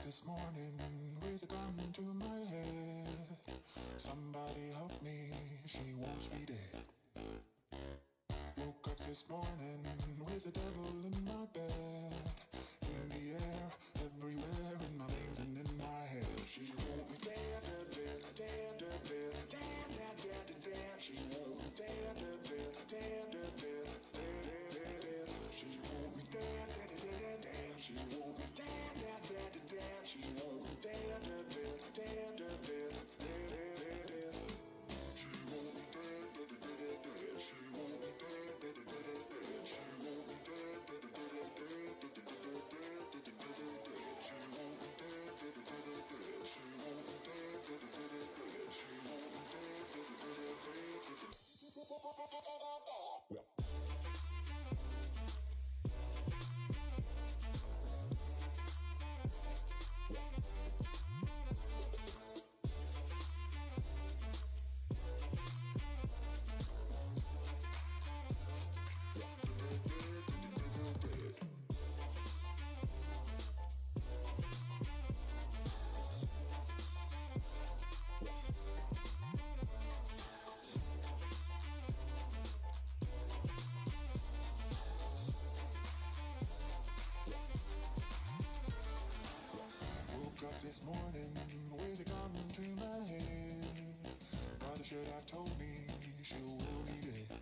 this morning with a gun to my head. Somebody help me, she wants me dead. Woke up this morning with the devil in my bed. In the air, everywhere, in my veins and in my head. She wants me dead, dead, dead, dead, dead, dead, dead, dead, dead, dead. She wants me dead, dead, dead, dead, dead, dead, dead, dead, dead. She wants me dead, dead, dead, dead. She wants me dead, dead, dead, dead. She wants me dead, dead, dead, dead, dead, dead, dead, dead. She won't be dead, dead, dead, dead. She won't be dead, dead, dead, dead. She won't be dead, dead, dead, dead, dead, dead, dead, dead, dead. She won't be dead, dead, dead, dead. She won't be dead, dead, dead, dead. She won't be dead, dead, dead, dead, dead. This morning with a gun to my head. Brother should have told me she will be dead.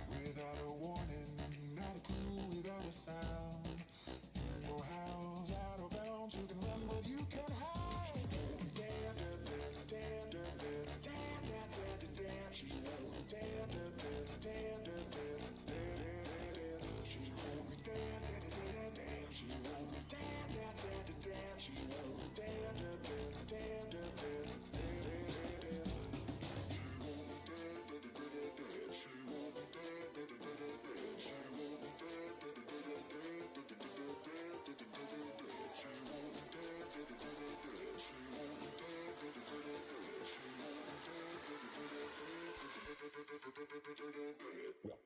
Without a warning, not a clue, without a sound. In your house, out of bounds, you can run but you can't hide. Dead, dead, dead, dead, dead, dead, dead, dead, dead, dead. She won't be dead, dead, dead, dead, dead, dead, dead, dead. She won't be dead, dead, dead, dead. She won't be dead, dead, dead, dead. She won't be dead, dead, dead, dead, dead, dead, dead. She won't be dead, dead, dead, dead. She won't be dead, dead, dead, dead. She won't be dead, dead, dead, dead, dead, dead, dead, dead. She won't be dead, dead, dead, dead. She won't be dead, dead, dead, dead. She won't be dead, dead, dead, dead, dead, dead.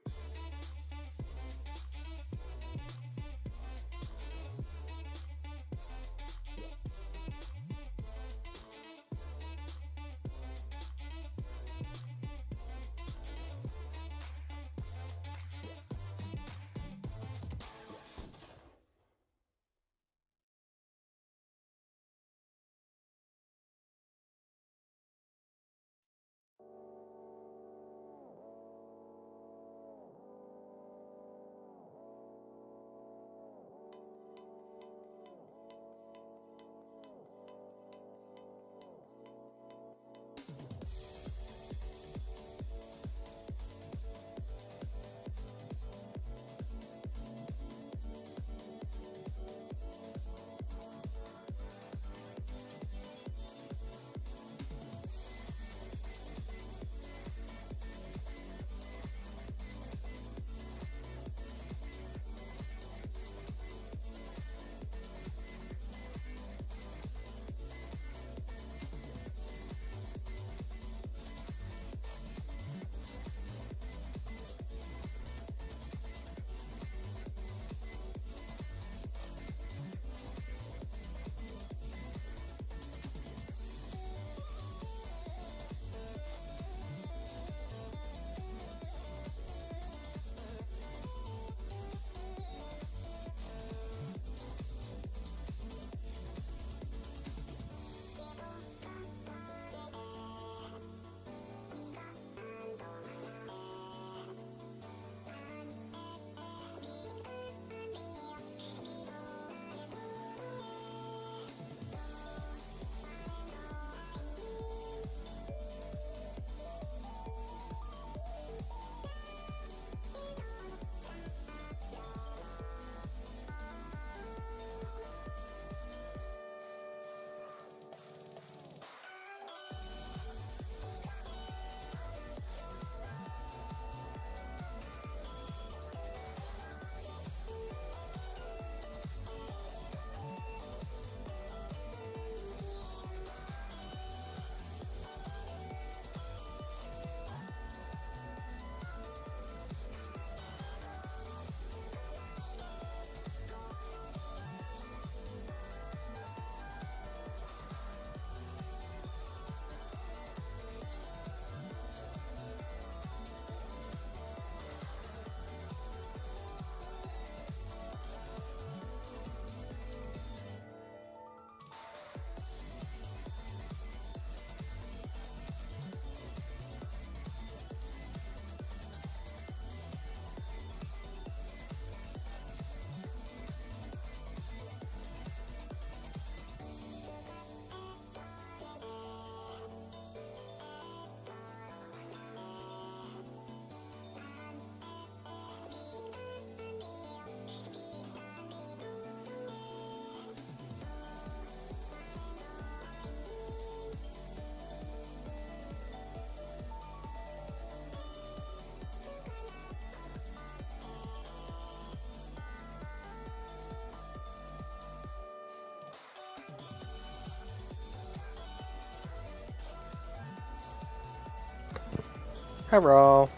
Hello.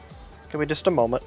Give me just a moment.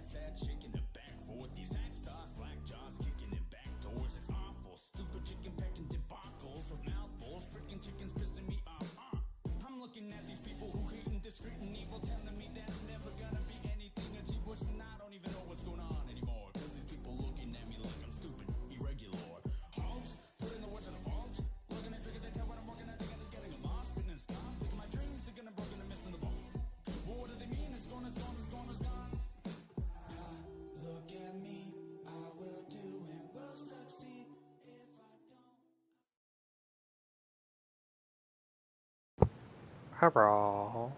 Sad shaking it back forth. These hacks are slack jaws kicking in back doors. It's awful. Stupid chicken pecking debacles with mouthfuls. Freaking chickens pissing me off. I'm looking at these people who hate and discreet and evil, telling me that I'm never gonna be anything achieved. And I don't even know what's going on anymore. Cause these people looking at me like I'm stupid, irregular. Halt, put in the words in the vault. Looking at trigger, they tell when I'm working, I think I'm just getting lost. Spitting and stop. Look at my dreams, they're gonna broken and missing the ball. Well, what do they mean? It's gone, it's gone, it's gone, it's gone. Look at me, I will do and will succeed if I don't. Hello.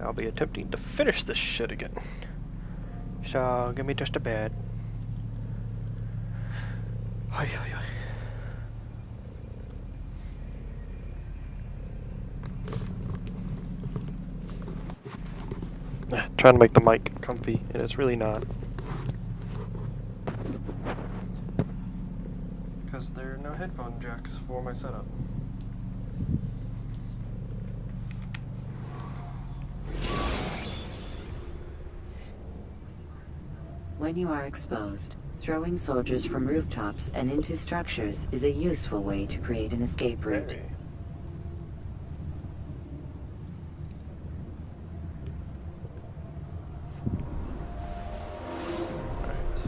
I'll be attempting to finish this shit again. So, give me just a bit. Hi, hi, hi. Trying to make the mic comfy, and it's really not. Because there are no headphone jacks for my setup. When you are exposed, throwing soldiers from rooftops and into structures is a useful way to create an escape route. Very. Right.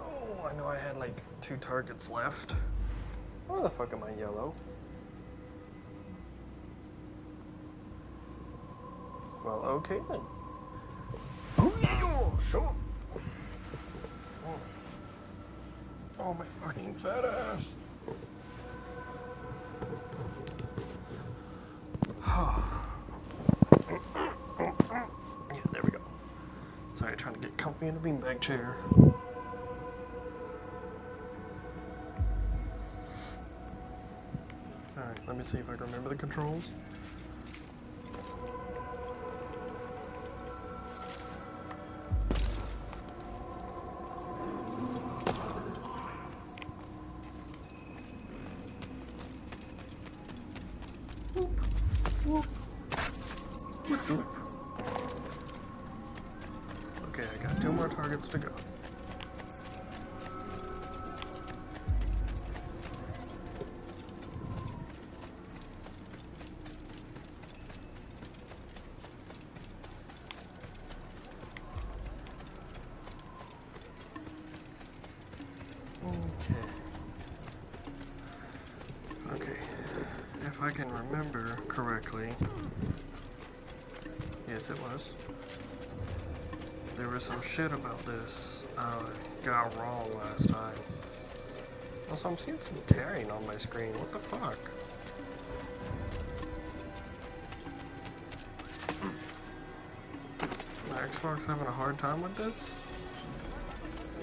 Oh, I know I had like 2 targets left. Why the fuck am I yellow? Well, okay then. Sure. Oh, my fucking fat ass. Yeah, there we go. Sorry, trying to get comfy in a beanbag chair. Alright, let me see if I can remember the controls. Okay, I got 2 more targets to go. Okay, if I can remember correctly, yes it was, there was some shit about this got wrong last time. Also, I'm seeing some tearing on my screen, what the fuck? My Xbox having a hard time with this?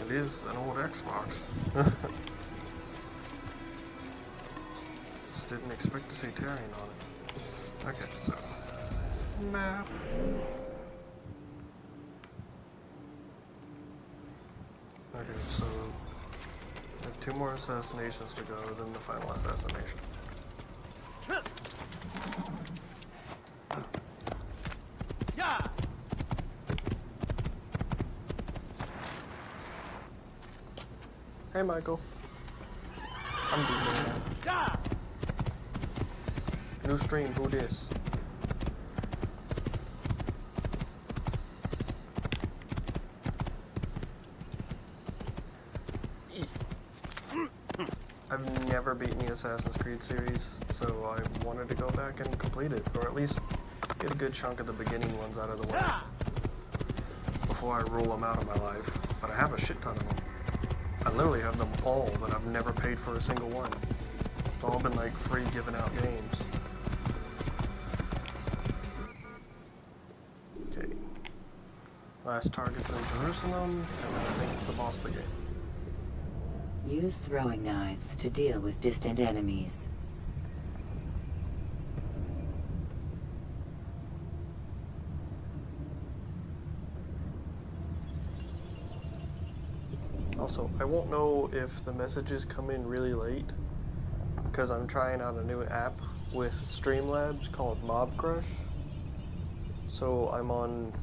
It is an old Xbox. just didn't expect to see terrain on it. Okay, so map. Okay, so we have 2 more assassinations to go, then the final assassination. Yeah. Hey, Michael. I'm DJ now. Yeah. New stream, who this? I've never beaten the Assassin's Creed series, so I wanted to go back and complete it, or at least get a good chunk of the beginning ones out of the way before I rule them out of my life. But I have a shit ton of them. I literally have them all, but I've never paid for a single one. It's all been like free given out games. Okay. Last target's in Jerusalem, and then I think it's the boss of the game. Use throwing knives to deal with distant enemies. Also, I won't know if the messages come in really late because I'm trying out a new app with Streamlabs called Mob Crush. So I'm on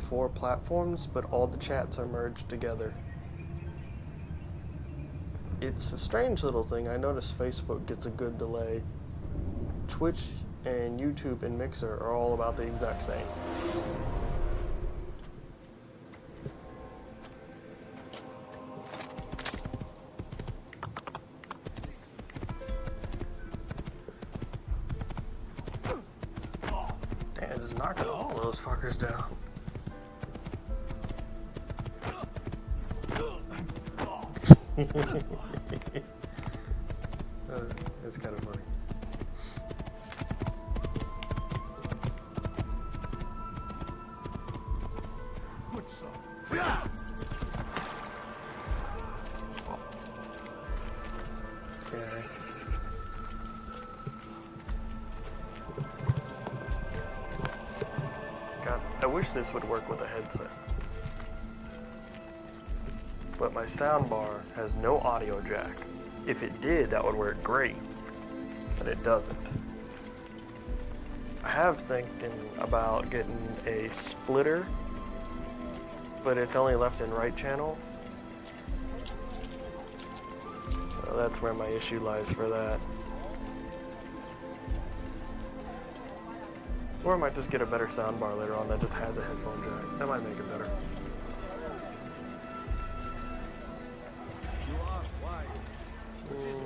4 platforms, but all the chats are merged together. It's a strange little thing. I noticed Facebook gets a good delay. Twitch and YouTube and Mixer are all about the exact same. Damn, just knocking all those fuckers down. It's kind of funny. Okay. God, I wish this would work with a headset. But my soundbar has no audio jack. If it did, that would work great. But it doesn't. I have thinking about getting a splitter, but it's only left and right channel. So that's where my issue lies for that. Or I might just get a better soundbar later on that just has a headphone jack. That might make it better.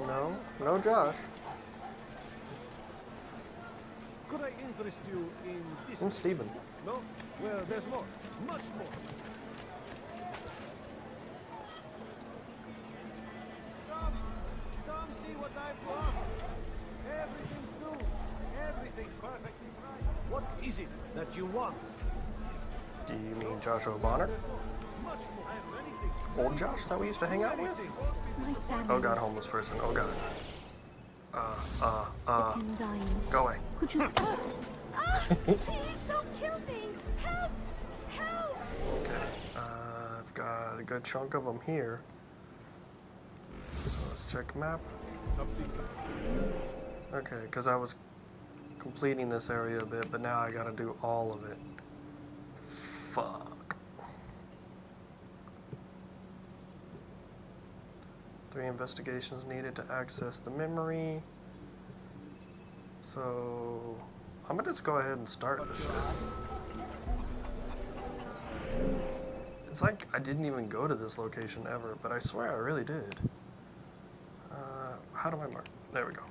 No, no Josh. Could I interest you in this? I'm Steven. No? Well, there's more. Much more. Come see what I've got. Everything's new. Everything perfectly right. What is it that you want? Do you mean Joshua Bonner? Much more. I have many things. Old Josh that we used to hang out with? Oh god, homeless person. Oh god. I'm dying. Go away. Could you stop? Please don't kill me! Help! Help! Okay. I've got a good chunk of them here. So let's check map. Something. Okay, because I was completing this area a bit, but now I gotta do all of it. Fuck. 3 investigations needed to access the memory. So I'm gonna just go ahead and start this shit. It's like I didn't even go to this location ever, but I swear I really did. How do I mark? There we go.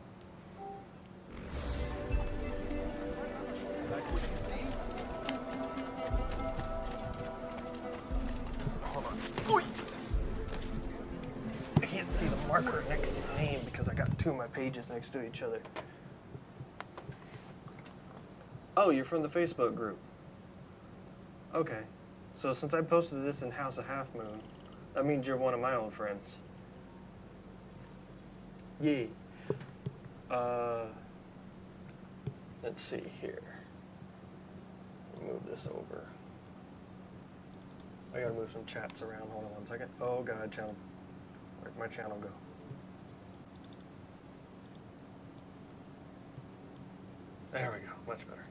Hold on. Oy! I can't see the marker next to the name because I got 2 of my pages next to each other. Oh, you're from the Facebook group. Okay. So since I posted this in House of Half Moon, that means you're one of my old friends. Yeah. Let's see here. Move this over. I gotta move some chats around. Hold on 1 second. Oh god, channel. Where'd my channel go? There we go. Much better.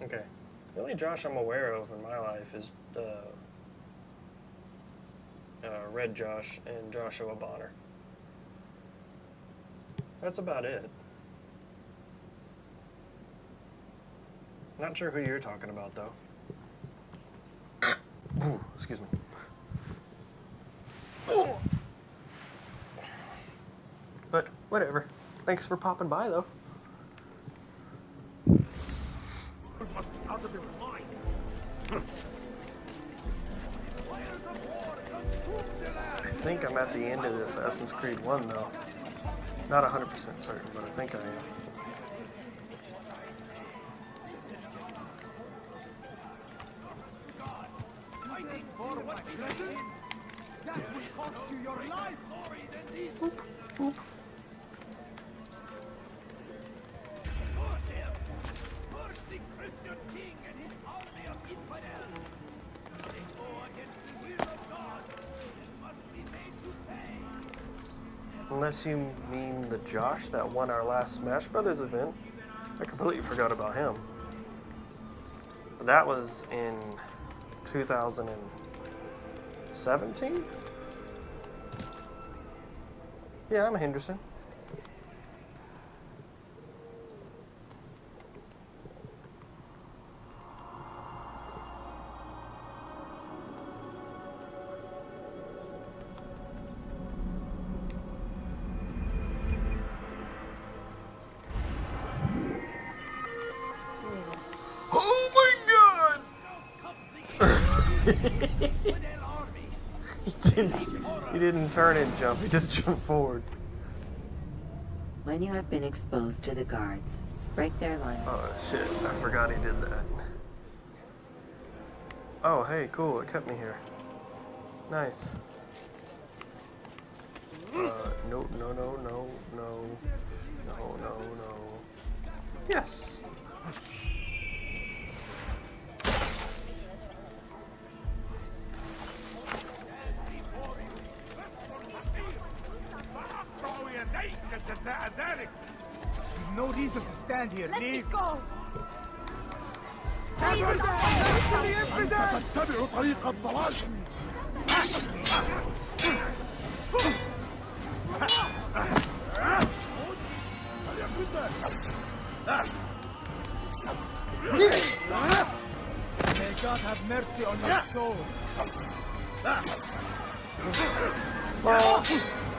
Okay. The only Josh I'm aware of in my life is Red Josh and Joshua Bonner. That's about it. Not sure who you're talking about, though. Ooh, excuse me. But, whatever. Thanks for popping by, though. I think I'm at the end of this Assassin's Creed 1, though. Not 100% certain, but I think I am. Unless you mean the Josh that won our last Smash Brothers event. I completely forgot about him. That was in 2017? Yeah, I'm a Henderson. He didn't turn and jump, he just jumped forward. When you have been exposed to the guards, break their line. Oh shit, I forgot he did that. Oh hey, cool, it kept me here. Nice. No. Yes! No reason to stand here. Let me Leave. go! تتبع طريق الضلال. May God have mercy on your soul. Well,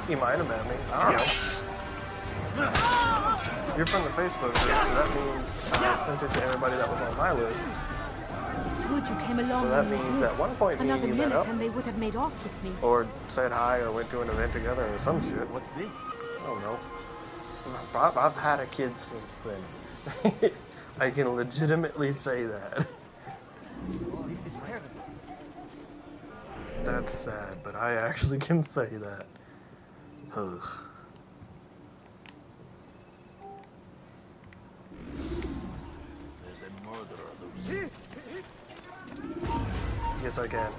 he might have met me. I don't know. You're from the Facebook group, so that means I sent it to everybody that was on my list. Good you came along. So that means at one point me and Another you met minute up, and they would have made off with me. or said hi, or went to an event together, or some shit. What's this? I don't know. I've had a kid since then. I can legitimately say that. This is terrible. That's sad, but I actually can say that. Ugh. There's a murderer loose. Yes, I can.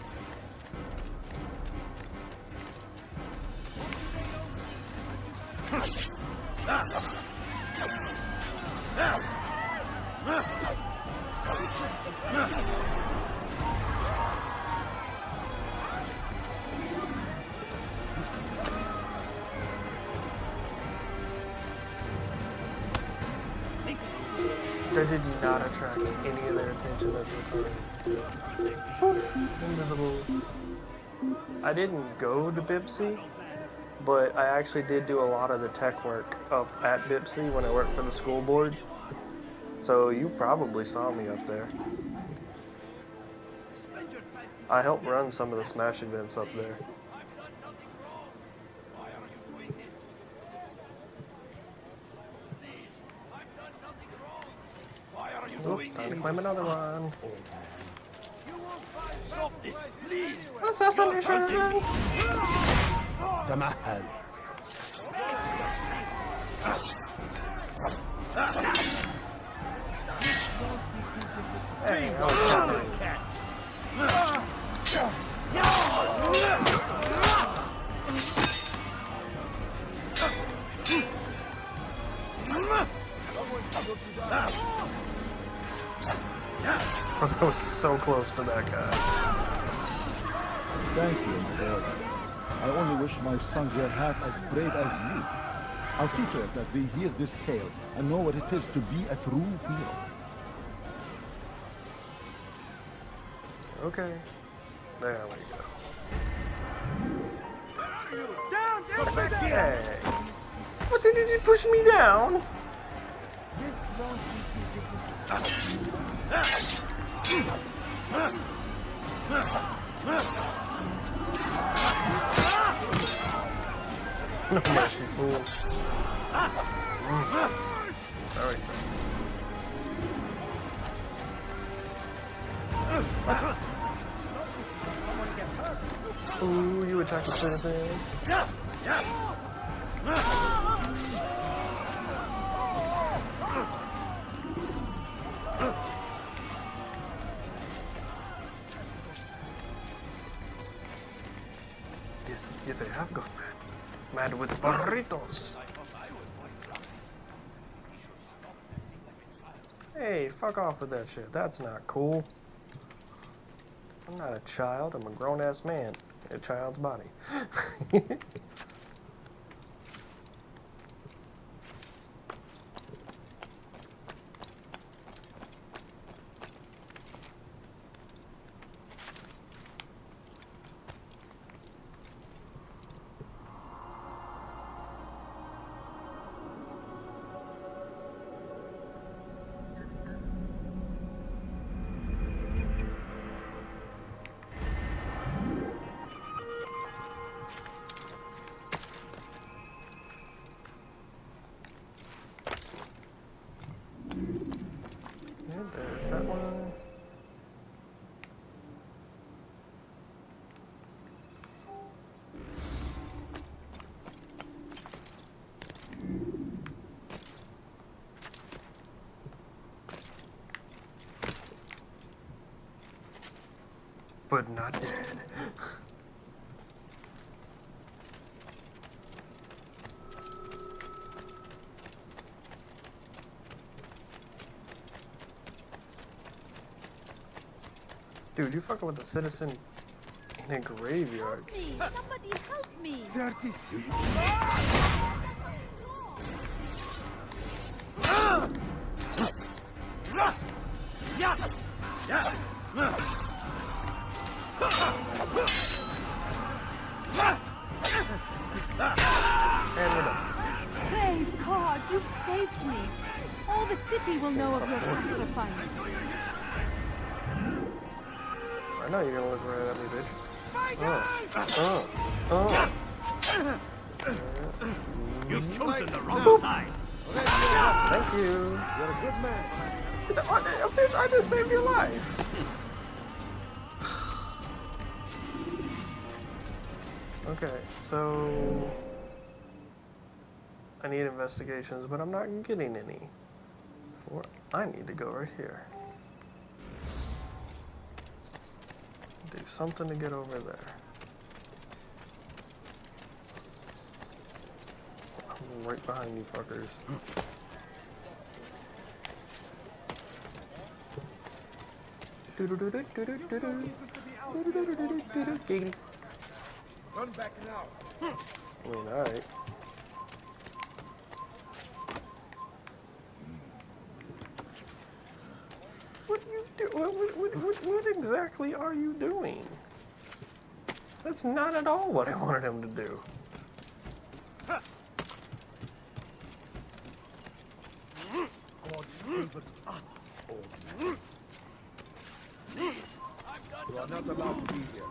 That did not attract any of their attention as recording. Invisible. I didn't go to Bipsy, but I actually did do a lot of the tech work up at Bipsy when I worked for the school board. So you probably saw me up there. I helped run some of the Smash events up there. Oh, time to claim another one. Assassination! تمهل. Hey, I was so close to that guy. Thank you, my lord. I only wish my sons were half as brave as you. I'll see to it that they hear this tale and know what it is to be a true hero. Okay. There we go. Hey. What did you push me down? This won't be too No mercy, fool. Sorry. Ooh, you attack the citizen. Yes, I have gone mad. Mad with burritos. Hey, fuck off with that shit. That's not cool. I'm not a child. I'm a grown-ass man in a child's body. There's that one. But not dead. Dude, you fucking with the citizen in a graveyard. Somebody help me! And we're done. Praise God, you've saved me. All the city will know of your sacrifice. I know you're gonna look right at me, bitch. You've chosen the wrong side. Thank you. You're a good man. Bitch, I just saved your life. Okay, so I need investigations, but I'm not getting any. I need to go right here. Do something to get over there. I'm right behind you fuckers. Run back now. I mean, alright. What you do? What exactly are you doing? That's not at all what I wanted him to do. God favors us. You are not allowed to be here.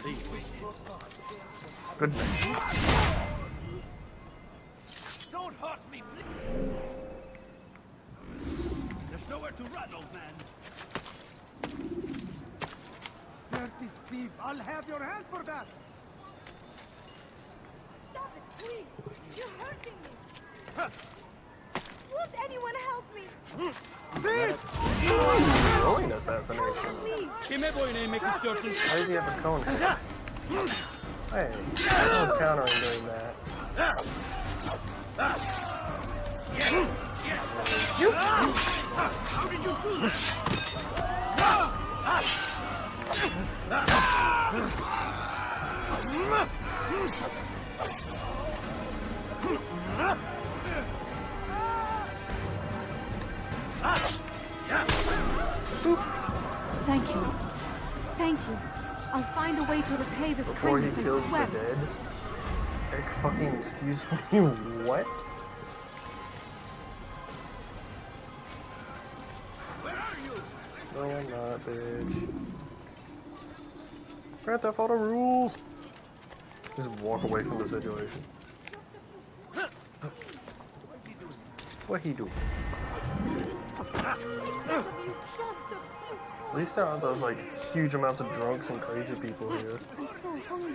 Leave. Good night. Don't hurt me, please. There's nowhere to run, old man. Dirty thief, I'll have your hand for that. Stop it, please! You're hurting me! Won't anyone help me? Rolling assassination. Please! Kime boyun eğmek istiyorsun? Why does he have a cone head? Hey, no countering doing that. How did you do this? Thank you. Thank you. I'll find a way to repay this Before he kindness I kills the swear. dead? Like, fucking excuse me, what? Where are you? No, I'm not, bitch. Grand Theft Auto rules! Just walk away from the situation. What he do? At least there aren't those, like, huge amounts of drunks and crazy people here. I'm so hungry.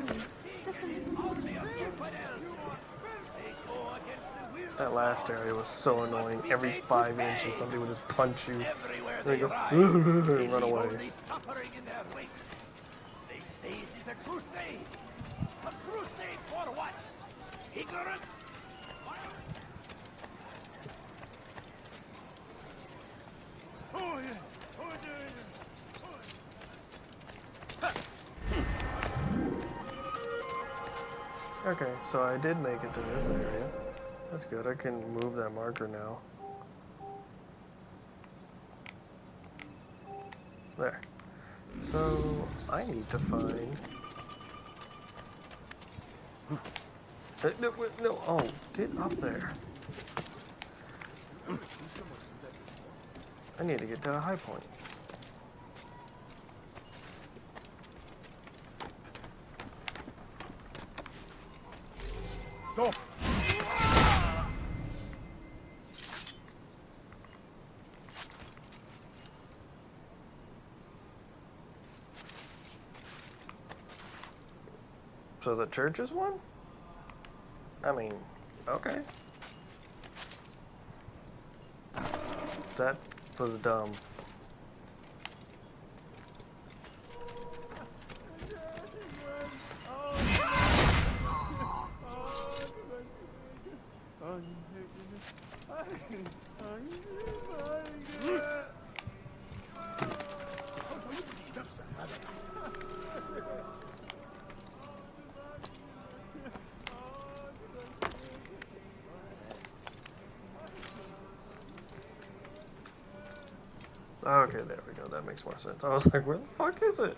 That last area was so annoying. Every 5 inches somebody would just punch you. Everywhere There they you go. ride, Run they leave away. only suffering in their wake. They say it is a crusade. A crusade for what? Ignorance? Oh, yeah. Oh, yeah. Okay, so I did make it to this area. That's good. I can move that marker now. There. So, I need to find... No, no, oh, get up there. I need to get to a high point. Stop! So the church is one? I mean, okay. That was dumb. Okay, there we go. That makes more sense. I was like, where the fuck is it?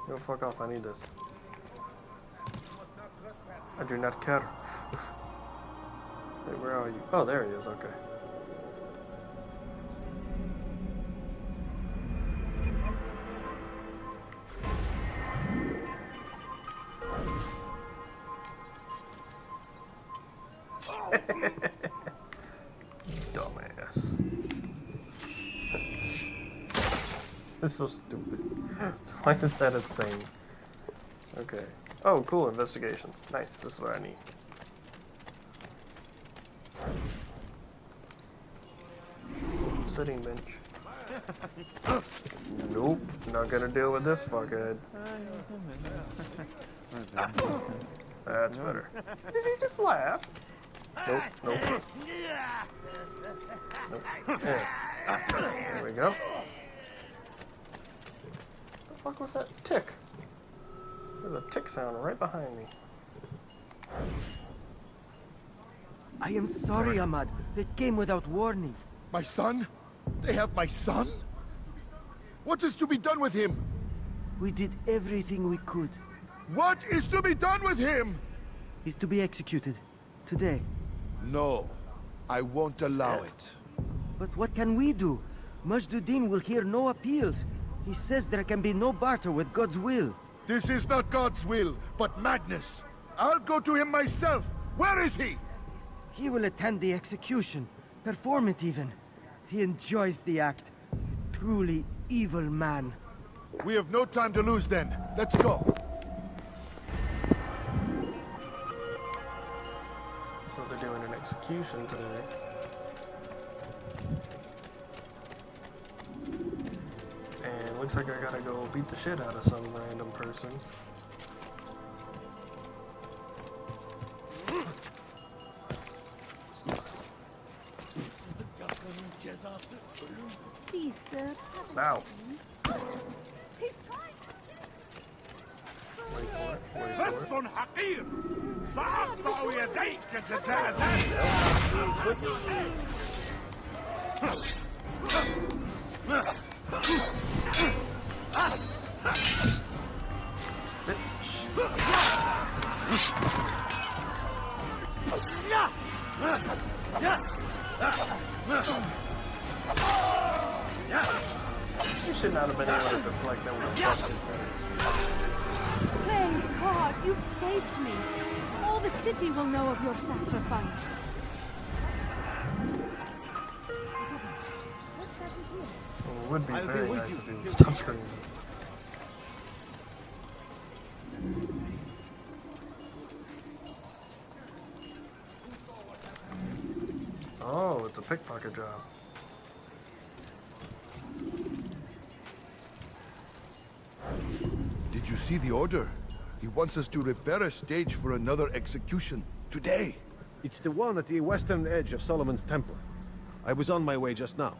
Yo, fuck off. I need this. I do not care. Wait, where are you? Oh, there he is. Okay. Dumbass. It's so stupid. Why is that a thing? Okay. Oh, cool. Investigations. Nice. This is what I need. Sitting bench. Nope. Not gonna deal with this fuckhead. That's better. Did he just laugh? Nope. Nope. Nope. There we go. What the fuck was that tick? There's a tick sound right behind me. I am sorry, Ahmad. They came without warning. My son? They have my son? What is to be done with him? We did everything we could. What is to be done with him? He's to be executed. Today. No, I won't allow it. But what can we do? Majduddin will hear no appeals. He says there can be no barter with God's will. This is not God's will, but madness. I'll go to him myself. Where is he? He will attend the execution. Perform it even. He enjoys the act. Truly evil man. We have no time to lose then. Let's go. execution today. And looks like I gotta go beat the shit out of some random person. Please, sir. Ow. He's trying to Wait for it. Wait for it. لص حقير سأقطع يديك جزاء You should not have been able to deflect that with a fucking fence. Praise God, you've saved me. All the city will know of your sacrifice. Well, it would be very nice if he would stop screaming. Oh, it's a pickpocket job. Did you see the order? He wants us to repair a stage for another execution. Today. It's the one at the western edge of Solomon's Temple. I was on my way just now.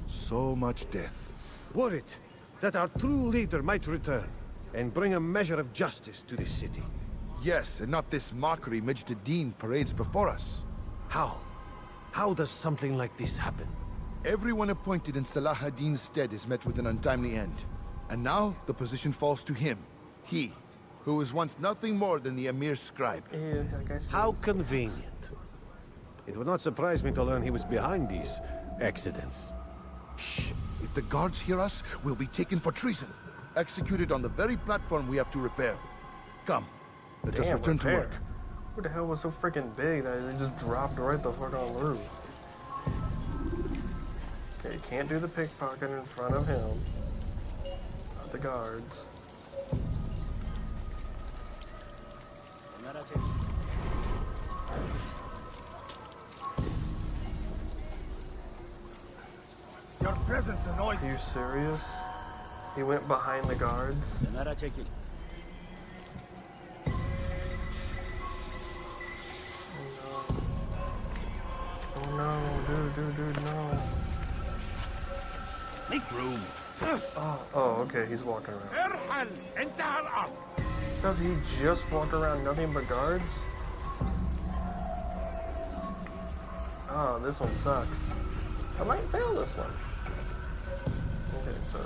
So much death. Worried that our true leader might return and bring a measure of justice to this city. Yes, and not this mockery Majd parades before us. How? How does something like this happen? Everyone appointed in Salah ad-Din's stead is met with an untimely end. And now, the position falls to him. He, who was once nothing more than the Emir's scribe. Yeah, I guess. How convenient. It would not surprise me to learn he was behind these accidents. Shh! If the guards hear us, we'll be taken for treason. Executed on the very platform we have to repair. Come, let us return to work. Who the hell was so freaking big that it just dropped right the fuck on the roof? Okay, you can't do the pickpocket in front of him. Not the guards. Your presence annoys Are you serious? He went behind the guards? Oh no, dude, no. Make room. Oh, okay, he's walking around. ارحل انتهى الأمر. Does he just walk around nothing but guards? Oh, this one sucks. I might fail this one. Okay, so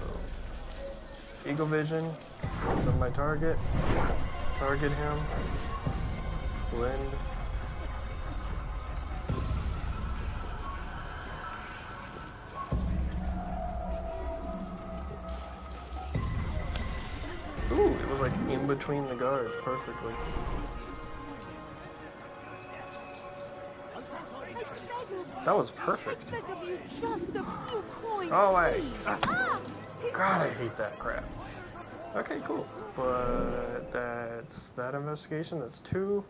Eagle Vision, is on my target. Target him. Blend. Ooh, it was like in between the guards perfectly. That was perfect. Oh wait. God, I hate that crap. Okay, cool. But that's that investigation. That's 2.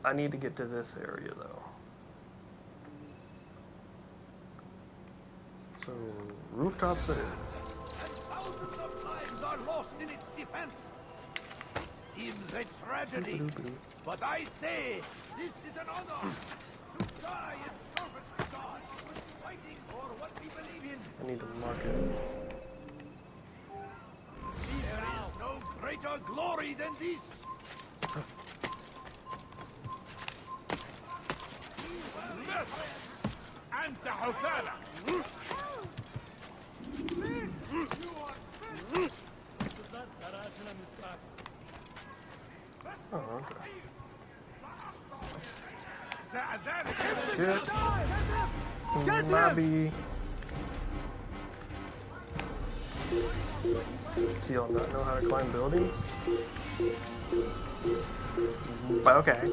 I need to get to this area though. So rooftops it is. Thousands of lives are lost in its defense. Seems a tragedy, but I say this is an honor to die in service to God, fighting for what we believe in. I need to mark it. There is no greater glory than this. أنت حثالة. Oh, okay. Shit. Lobby. Do y'all not know how to climb buildings? But okay.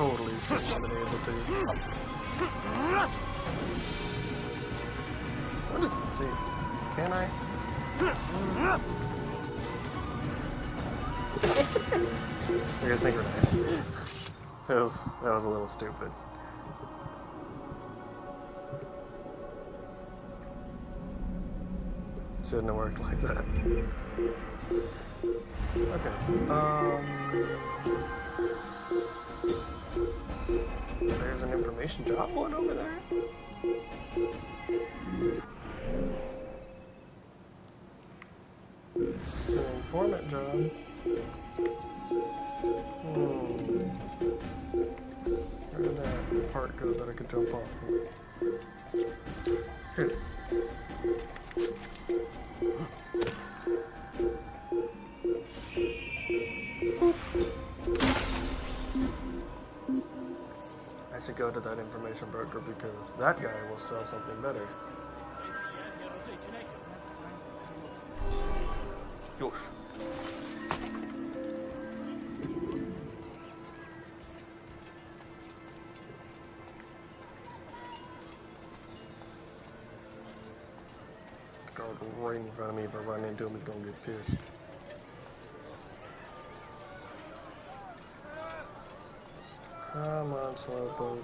totally should have been able to. What is, see, can I? I gotta synchronize. That was a little stupid. Shouldn't have worked like that. Okay. There's an information job one over there. It's an informant job. Where did that part go that I could jump off of? Here. I should go to that information broker because that guy will sell something better. Yosh. The guard right in front of me, if I run into him, he's gonna get pissed. Come on, slowpoke.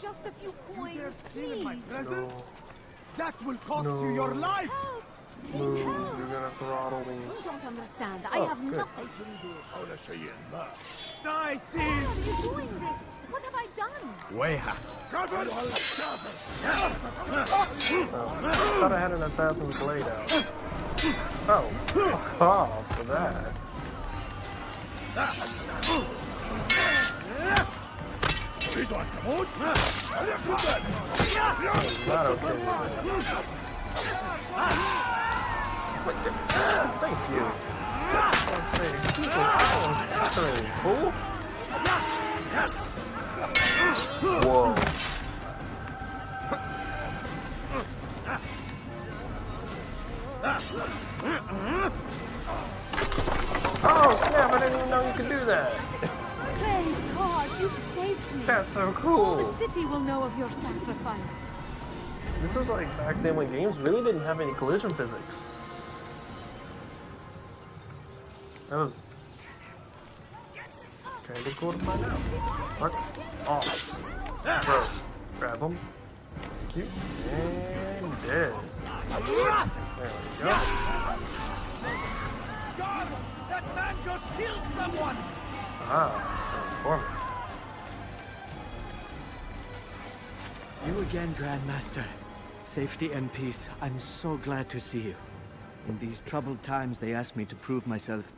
Just a few coins, You're stealing my please. presents? No. That will cost No. you your life! Help! Move, Help! you're gonna throttle me. You don't understand. I Oh, have good. nothing. Die, Why thief! are you doing this? What have I done? Weha. I thought I had an assassin's blade out. Oh, fuck off for that. Not okay with that. Thank you. I'm saying, people, fool. Whoa. Oh snap, I didn't even know you could do that. Praise God, you've saved me. That's so All cool. the city will know of your sacrifice. This was like back then when games really didn't have any collision physics. That was kind of cool to find out. Fuck off. Gross. Grab him. Thank you. And dead. There we go. God! That man just killed someone! Ah, informant. You again, Grandmaster. Safety and peace. I'm so glad to see you. In these troubled times, they asked me to prove myself.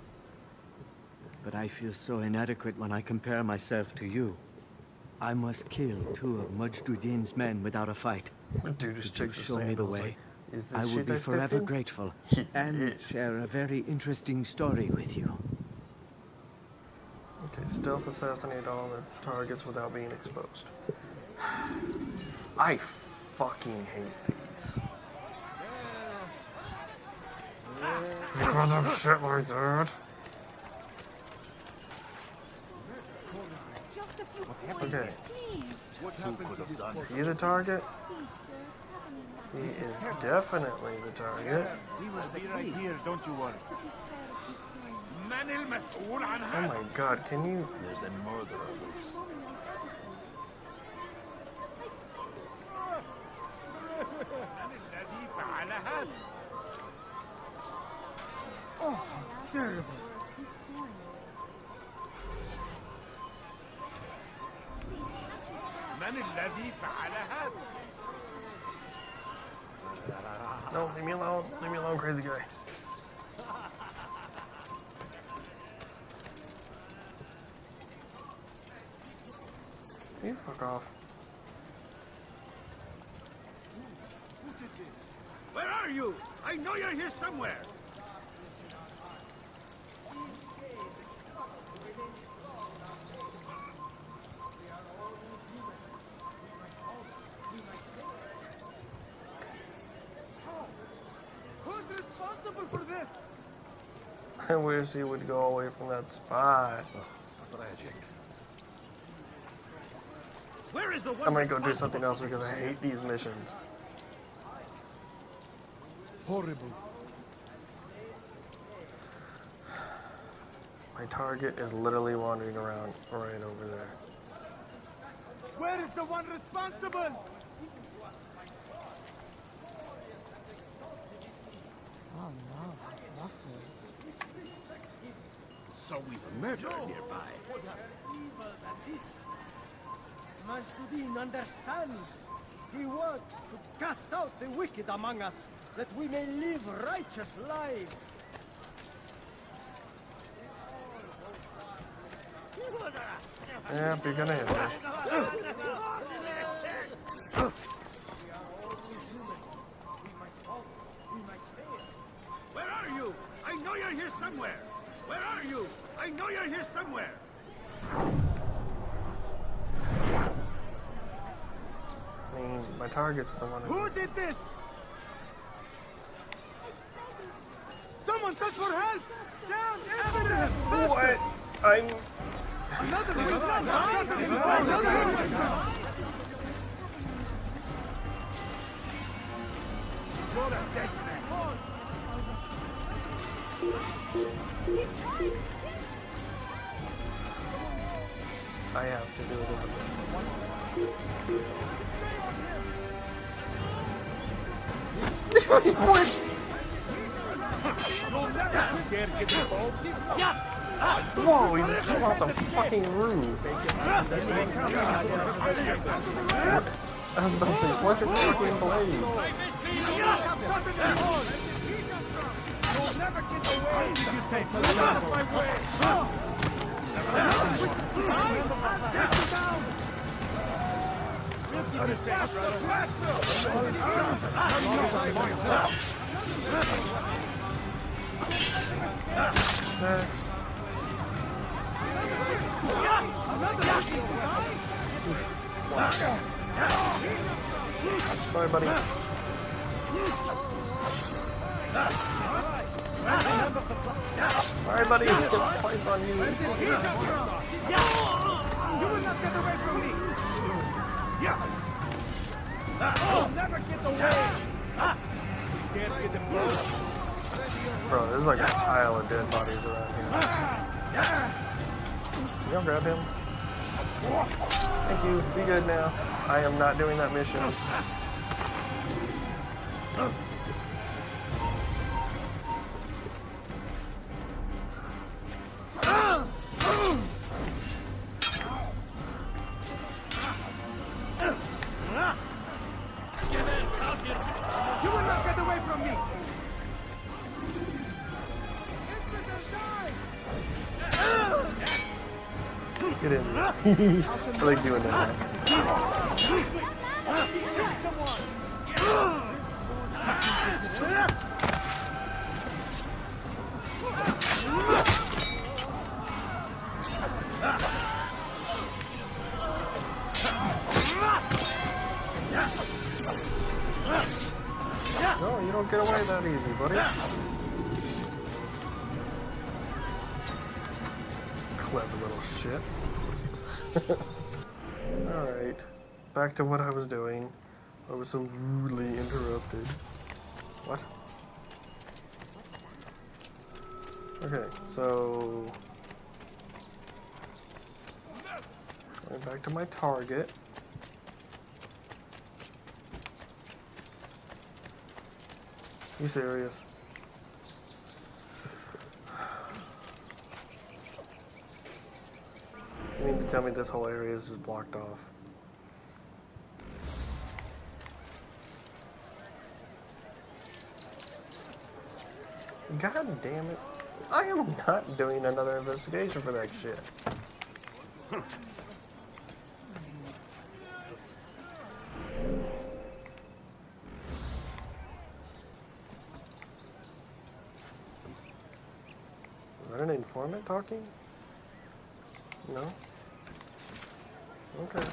But I feel so inadequate when I compare myself to you. I must kill 2 of Mujduddin's men without a fight. Dude, just Could you check the show me the sandals, way? like, is this I will shit be I stepped forever in? grateful. He And is. share a very interesting story with you. Okay, stealth assassinate all the targets without being exposed. I fucking hate these. Because of shit like that. Just a few coins, Okay. please. What happened to this poor See the target? Please, sir, He is definitely the target. He will be right here, don't you worry. من المسؤول عن Oh هذا؟ my god, can you... There's a murderer loose. من الذي فعل هذا؟ Oh, terrible. من الذي فعل هذا؟ No, leave me alone. Leave me alone, crazy guy. You fuck off. Where are you? I know you're here somewhere. Who's responsible for this? I wish he would go away from that spot. Tragic. Where is the one I might go do something else because I hate these missions. Horrible. My target is literally wandering around right over there. Where is the one responsible? So we've a murderer nearby. Majdudin understands. He works to cast out the wicked among us, that we may live righteous lives. Yeah, you're gonna hit me. Where are you? I know you're here somewhere. Where are you? I know you're here somewhere. I mean, my target's the one Who did this? Someone send for help! Down! Evidence! What? I'm... Another one! What a dead man! I have to do it in the What? Whoa, he just fell off the fucking roof. I was about to say, electric fucking blade. Next. Sorry, buddy. Alright, buddy, get points on you. You will not get away from me! You'll never get away! Can't get the blow. Bro, there's like a pile of dead bodies around here. Y'all grab him. Thank you. Be good now. I am not doing that mission. You will not get away from me! Get in. I like doing that. No, you don't get away that easy, buddy. Clever little shit. Alright, back to what I was doing. I was so rudely interrupted. What? Okay, so... going back to my target. You serious? You mean to tell me this whole area is just blocked off? God damn it. I am not doing another investigation for that shit. Is that an informant talking? No? Okay.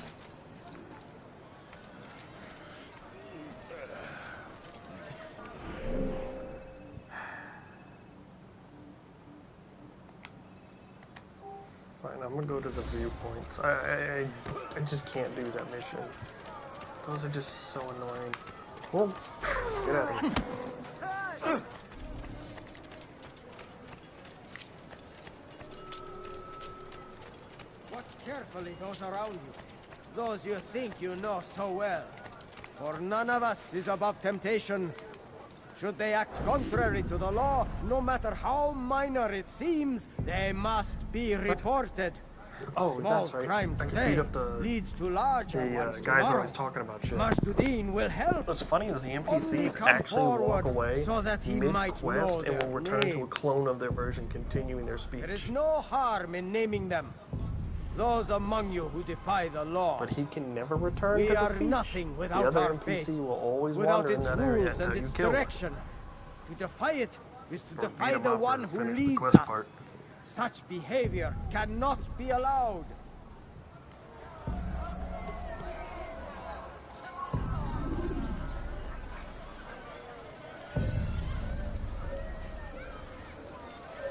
Fine, I'm gonna go to the viewpoints. I just can't do that mission. Those are just so annoying. Well, get out of here. Watch carefully those around you. Those you think you know so well. For none of us is above temptation. Should they act contrary to the law, no matter how minor it seems, they must be reported. Oh, Small that's right. crime I can today beat up the leads to larger ones guys tomorrow. always talking about shit. Mashdudin will help. What's funny is the Only NPCs come actually walk forward away so that he might mid-quest know and their will return to a names. clone of their version, continuing their speech. There is no harm in naming them. Those among you who defy the law. But he can never return We to the are speech. nothing without the other our NPC faith, will always without wander in its that area rules and until its you kill him. direction. To defy it is to Or defy beat 'em the up one or who finish the leads quest us. part. Such behavior cannot be allowed.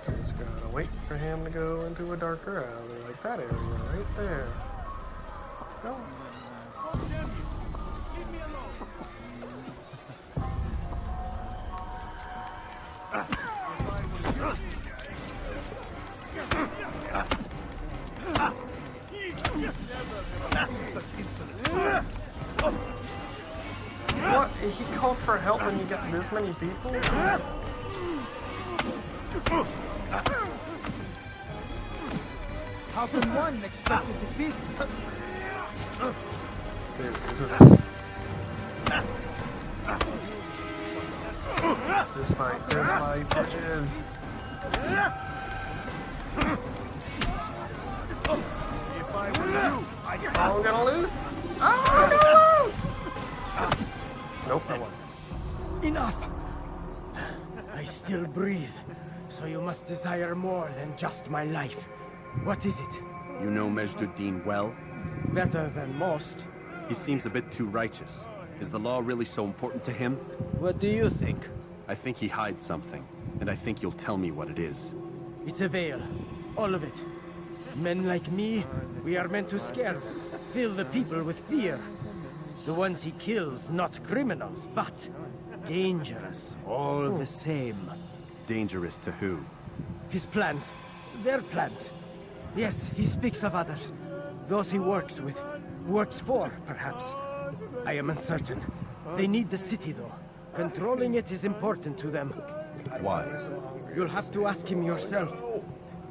Just gotta wait for him to go into a darker alley, like that area right there. Go. What? He called for help and you got this many people? How can one expect to defeat? Dude, this fight, bitches. If I were you, I'm gonna lose. I'm gonna lose. Nope, I won. Enough! I still breathe, so you must desire more than just my life. What is it? You know Majduddin well? Better than most. He seems a bit too righteous. Is the law really so important to him? What do you think? I think he hides something, and I think you'll tell me what it is. It's a veil. All of it. Men like me, we are meant to scare them, fill the people with fear. The ones he kills, not criminals, but dangerous all the same. Dangerous to who? His plans. Their plans. Yes, he speaks of others. Those he works with. Works for, perhaps. I am uncertain. They need the city, though. Controlling it is important to them. Why? You'll have to ask him yourself.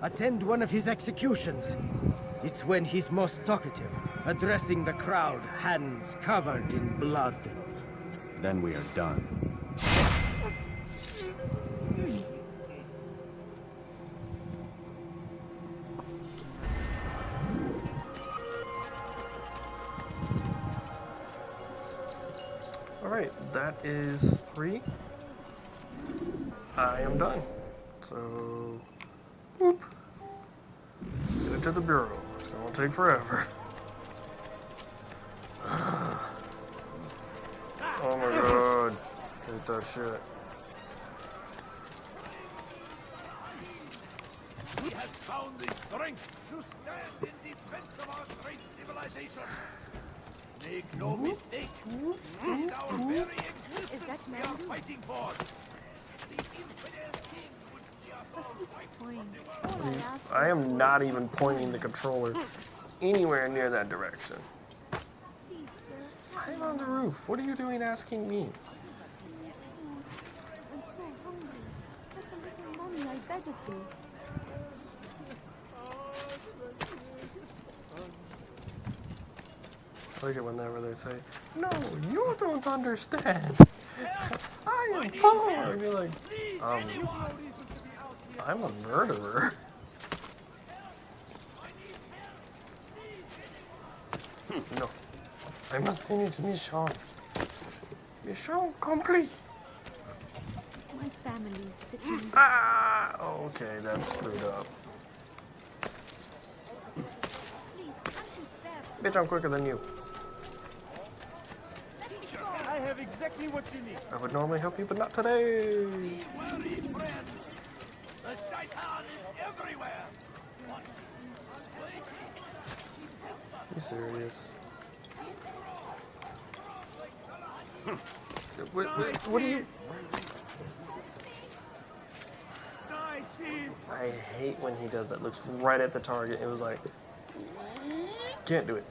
Attend one of his executions. It's when he's most talkative, addressing the crowd, hands covered in blood. Then we are done. Alright, that is 3. I am done. So, whoop. Get it to the bureau. It's gonna take forever. Oh my god. Hate that shit. we have found the strength to stand in defense of our great civilization. Make no mistake, it is our very existence we are fighting for. The infidel king would see us all fight for the world. I am not even pointing the controller anywhere near that direction. I'm on the roof. What are you doing asking me? I'm so hungry. Just a little mommy, I beg of you. I like it whenever they say, "No, you don't understand. I am poor." I'd be like, I'm a murderer. No, I must finish mission. Mission complete. My family is sitting. Ah, okay, that's screwed up. Bitch, I'm quicker than you. I have exactly what you need. I would normally help you, but not today. Be wary, friends. The Shaitan is everywhere. Watch. You serious? What are you? I hate when he does that. Looks right at the target. It was like, can't do it.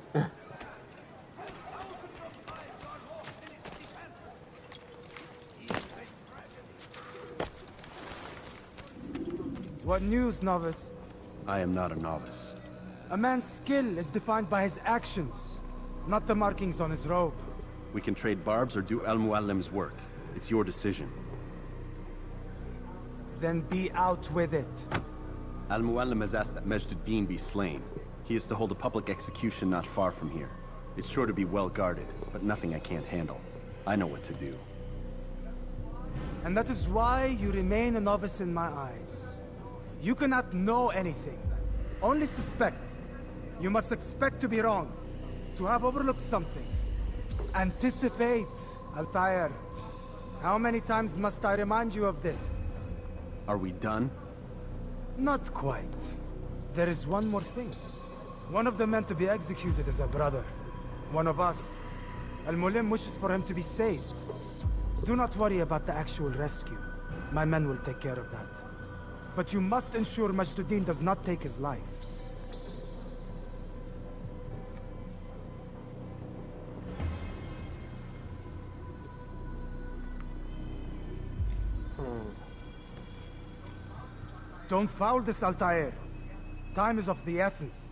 What news, novice? I am not a novice. A man's skill is defined by his actions, not the markings on his robe. We can trade barbs or do Al-Muallim's work. It's your decision. Then be out with it. Al-Muallim has asked that Majduddin be slain. He is to hold a public execution not far from here. It's sure to be well guarded, but nothing I can't handle. I know what to do. And that is why you remain a novice in my eyes. You cannot know anything, only suspect. You must expect to be wrong, to have overlooked something. Anticipate, Altair. How many times must I remind you of this? Are we done? Not quite. There is one more thing. One of the men to be executed is a brother. One of us. Al-Mulim wishes for him to be saved. Do not worry about the actual rescue. My men will take care of that. But you must ensure Majduddin does not take his life. Don't foul this, Altair. Time is of the essence.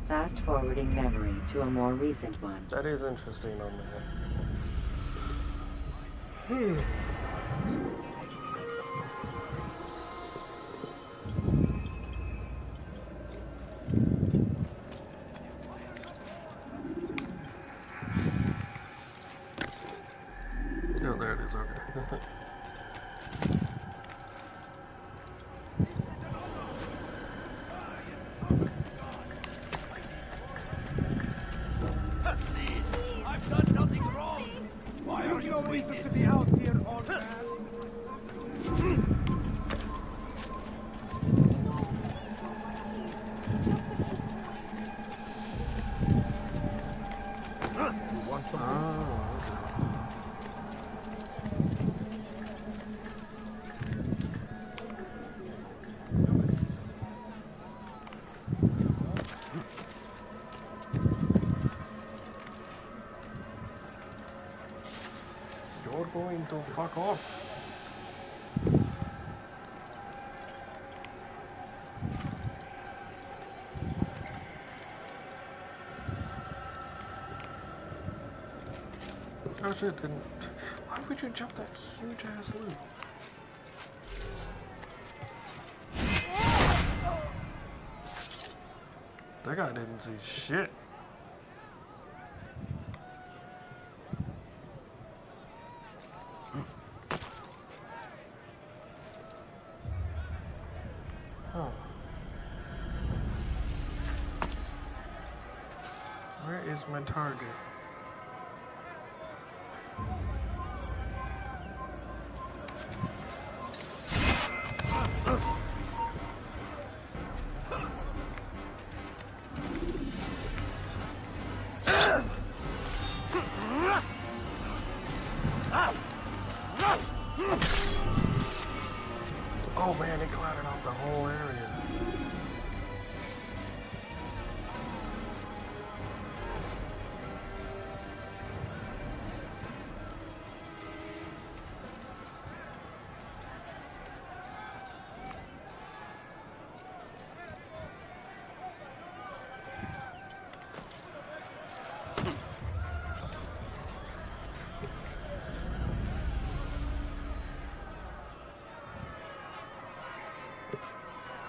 Fast-forwarding memory to a more recent one. That is interesting on that. Oh, there it is, okay. I've done nothing wrong. Why are you no reason to be out here, old man? You want something? You're going to fuck off. Oh shit, didn't... Why would you jump that huge ass loop? That guy didn't see shit. Huh. Where is my target? Oh man, it clouded off the whole area.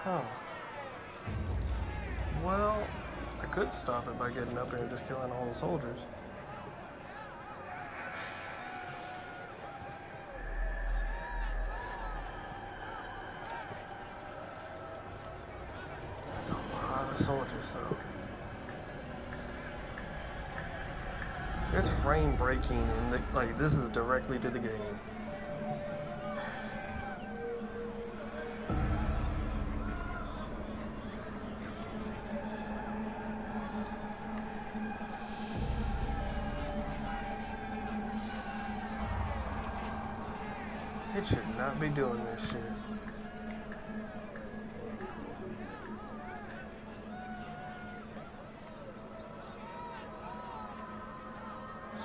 Huh. Well, I could stop it by getting up there and just killing all the soldiers. There's a lot of soldiers though. It's frame breaking and like this is directly to the game. should not be doing this shit.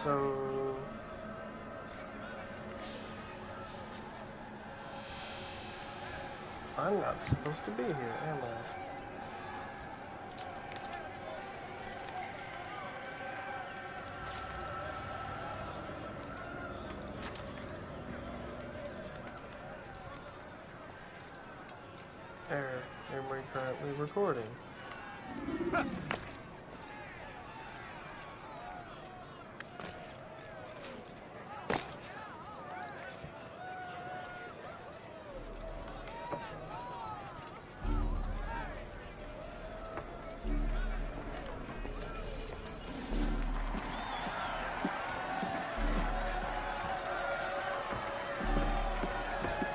So... I'm not supposed to be here, am I? Error. Memory currently recording.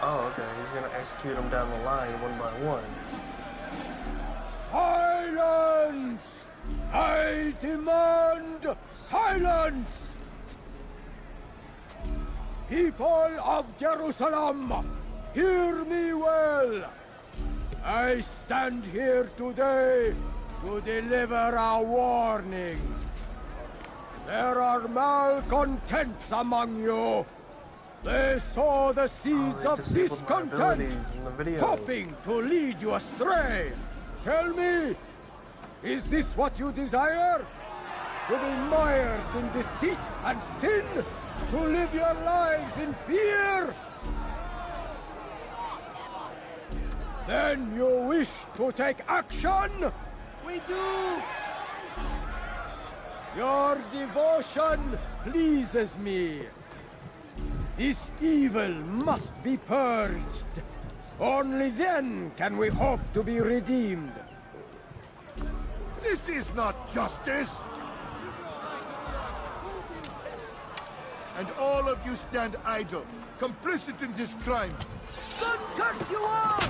Oh, okay. He's gonna execute them down the line one by one. Silence! I demand silence! People of Jerusalem, hear me well. I stand here today to deliver a warning. There are malcontents among you. They sow the seeds of discontent, hoping to lead you astray. Tell me, is this what you desire? To be mired in deceit and sin? To live your lives in fear? Then you wish to take action? We do! Your devotion pleases me. This evil must be purged. Only then can we hope to be redeemed. This is not justice! And all of you stand idle, complicit in this crime. God curse you all!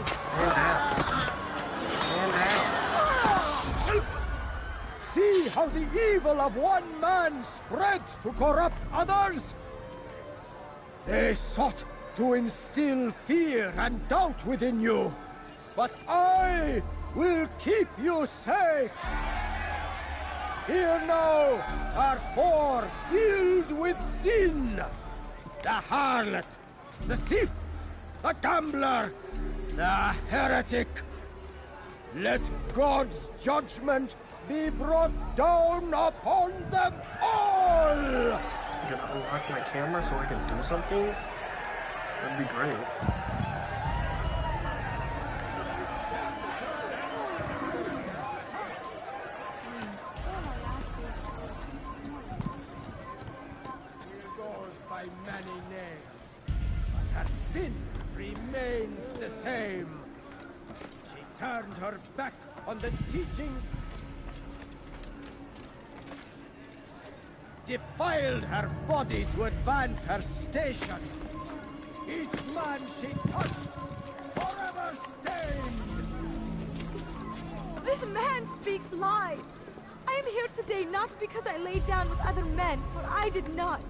See how the evil of one man spreads to corrupt others? They sought to instill fear and doubt within you, but I will keep you safe. Here now are four filled with sin. The harlot, the thief, the gambler, the heretic. Let God's judgment be brought down upon them all! You gonna unlock my camera so I can do something? That'd be great. She goes by many names, but her sin remains the same. She turned her back on the teachings, defiled her body to advance her station. Each man she touched, forever stained. This man speaks lies. I am here today not because I lay down with other men, for I did not.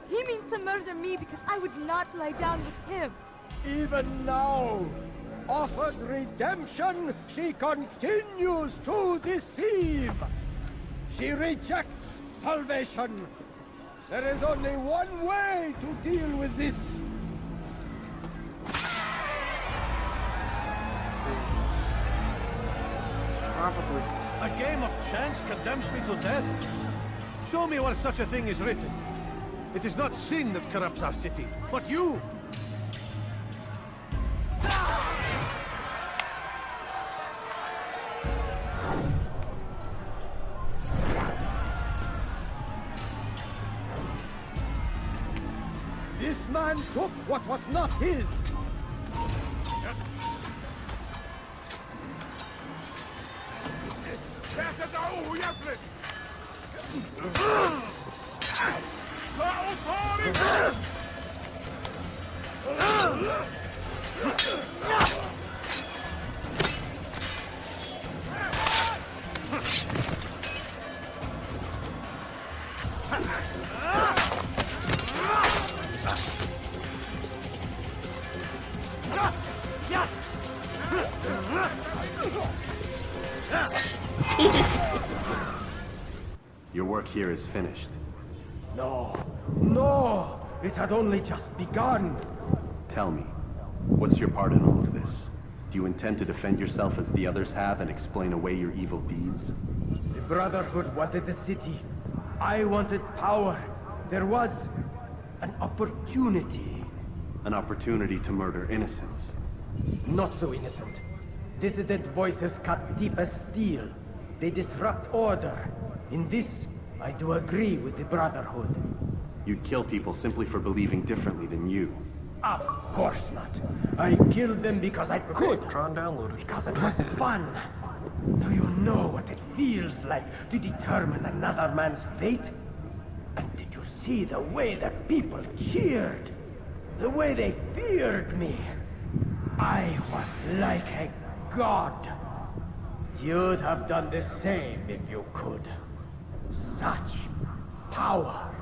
He means to murder me because I would not lie down with him. Even now, offered redemption, she continues to deceive. She rejects salvation. There is only one way to deal with this. Probably. A game of chance condemns me to death? Show me where such a thing is written. It is not sin that corrupts our city, but you! This man took what was not his. Your work here is finished. No, no! It had only just begun! Tell me, what's your part in all of this? Do you intend to defend yourself as the others have and explain away your evil deeds? The Brotherhood wanted the city. I wanted power. There was an opportunity. An opportunity to murder innocents. Not so innocent. Dissident voices cut deep as steel. They disrupt order. In this, I do agree with the Brotherhood. You'd kill people simply for believing differently than you. Of course not. I killed them because I could. Tron downloaded. Because it was fun. Do you know what it feels like to determine another man's fate? And did you see the way the people cheered? The way they feared me? I was like a god. You'd have done the same if you could. Such power.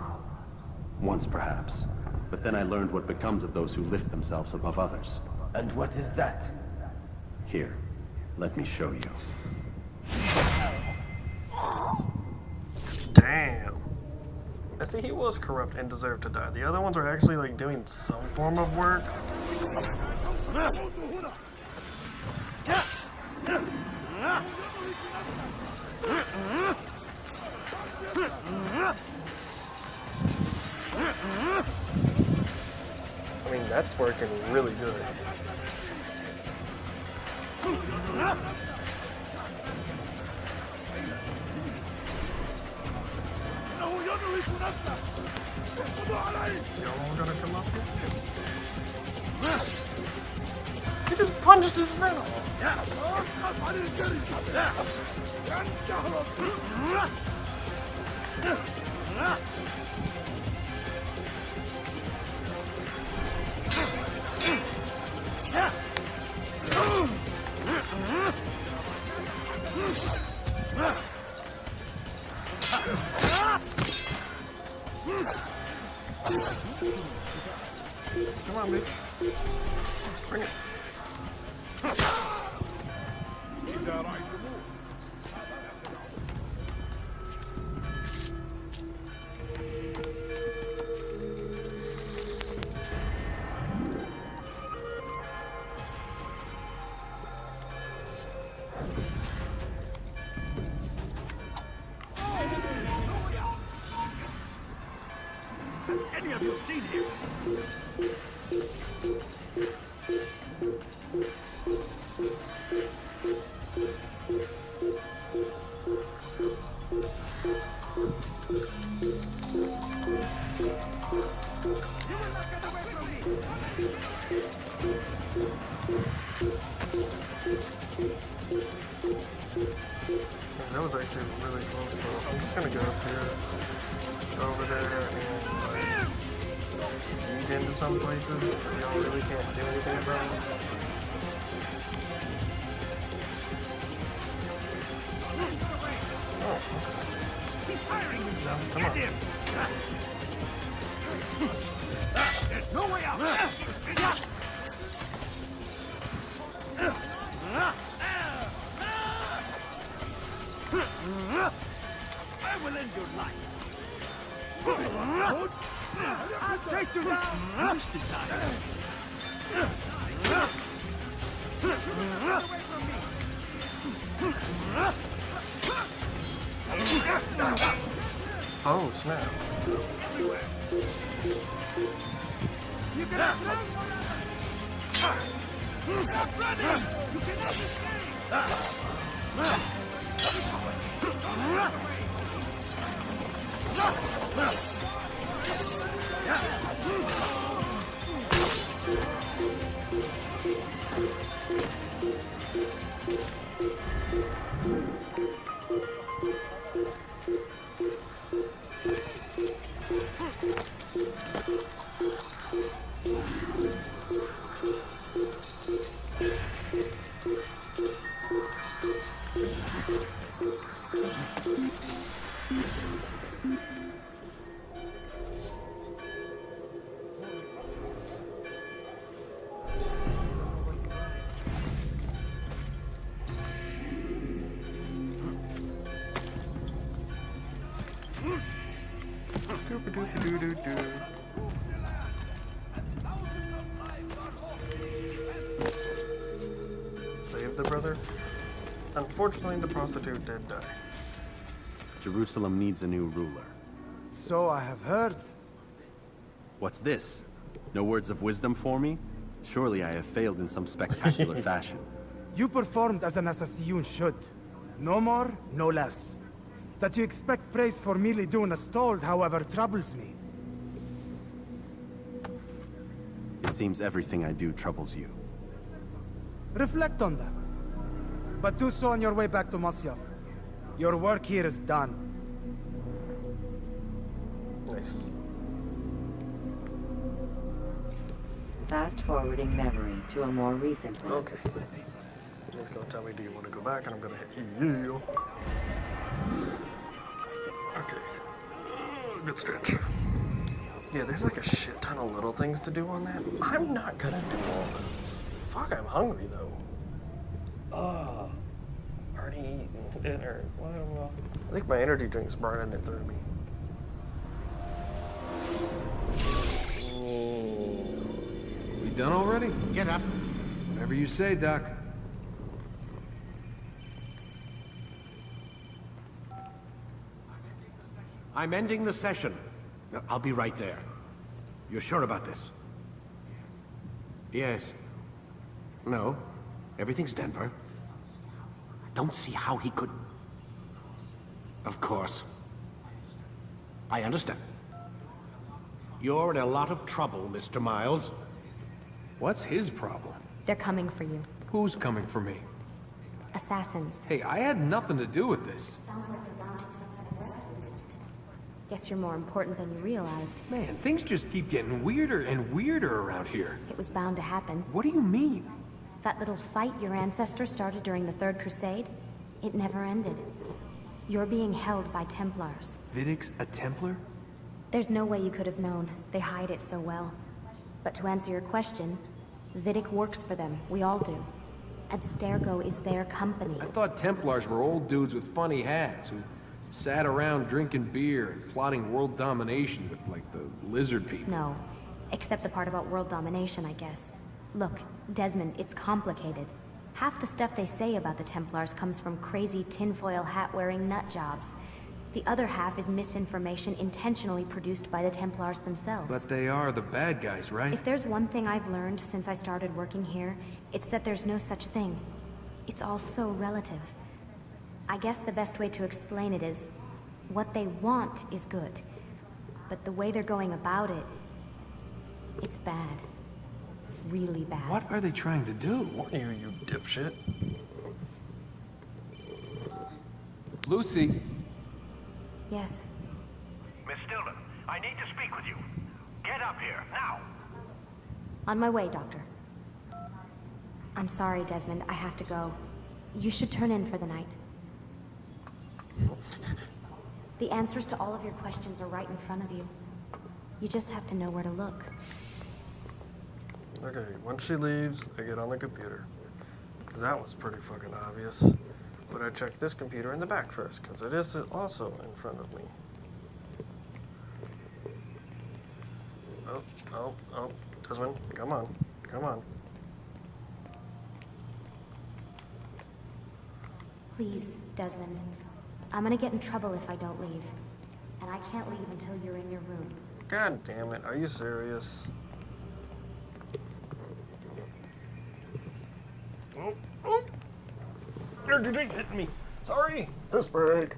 Once perhaps. But then I learned what becomes of those who lift themselves above others. And what is that? Here, let me show you. Damn. I see, he was corrupt and deserved to die. The other ones are actually like doing some form of work. I mean, that's working really good. Y'all gonna come up here? He just punched his friend. Come on, bitch. Bring it. Any of you seen him? That was actually really close, so I'm just gonna go up here, go over there, and like, get into some places that y'all really can't do anything about. Oh, He's firing himself. come Get on. him. There's no way out. I will end your life. I'll take you down. Just in time. Oh, snap. You cannot run. Stop running. You cannot escape. Doop-a-doop-a-doo-doo-doo. Save the brother? Unfortunately, the prostitute did die. Jerusalem needs a new ruler. So I have heard. What's this? No words of wisdom for me? Surely I have failed in some spectacular fashion. You performed as an assassin should. No more, no less. That you expect praise for merely doing as told, however, troubles me. It seems everything I do troubles you. Reflect on that. But do so on your way back to Masyaf. Your work here is done. Nice. Fast forwarding memory to a more recent one. Okay. He's gonna tell me, do you want to go back? And I'm gonna hit you. Okay. Good stretch. Yeah, there's like a shit ton of little things to do on that. I'm not gonna do all those. Fuck, I'm hungry though. Already eaten dinner. Well, I think my energy drink's burning it through me. We done already? Get up. Whatever you say, Doc. I'm ending the session. I'll be right there. You're sure about this? Yes. No. Everything's Denver. I don't see how he could... Of course. I understand. You're in a lot of trouble, Mr. Miles. What's his problem? They're coming for you. Who's coming for me? Assassins. Hey, I had nothing to do with this. Sounds like they're mounting some kind of rescue attempt. Guess you're more important than you realized. Man, things just keep getting weirder and weirder around here. It was bound to happen. What do you mean? That little fight your ancestors started during the Third Crusade, it never ended. You're being held by Templars. Vidic's a Templar? There's no way you could have known. They hide it so well. But to answer your question, Vidic works for them. We all do. Abstergo is their company. I thought Templars were old dudes with funny hats who sat around drinking beer and plotting world domination with, like, the lizard people. No. Except the part about world domination, I guess. Look, Desmond, it's complicated. Half the stuff they say about the Templars comes from crazy tinfoil hat-wearing nut jobs. The other half is misinformation intentionally produced by the Templars themselves. But they are the bad guys, right? If there's one thing I've learned since I started working here, it's that there's no such thing. It's all so relative. I guess the best way to explain it is, what they want is good. But the way they're going about it, it's bad. Really bad. What are they trying to do? What are you dipshit? Lucy. Yes. Miss Stillman, I need to speak with you. Get up here, now! On my way, Doctor. I'm sorry, Desmond. I have to go. You should turn in for the night. The answers to all of your questions are right in front of you. You just have to know where to look. Okay, once she leaves, I get on the computer. That was pretty fucking obvious. But I check this computer in the back first, because it is also in front of me. Oh, Desmond, come on, come on. Please, Desmond. I'm gonna get in trouble if I don't leave. And I can't leave until you're in your room. God damn it, are you serious? Oh! Energy drink hit me. Sorry. This break.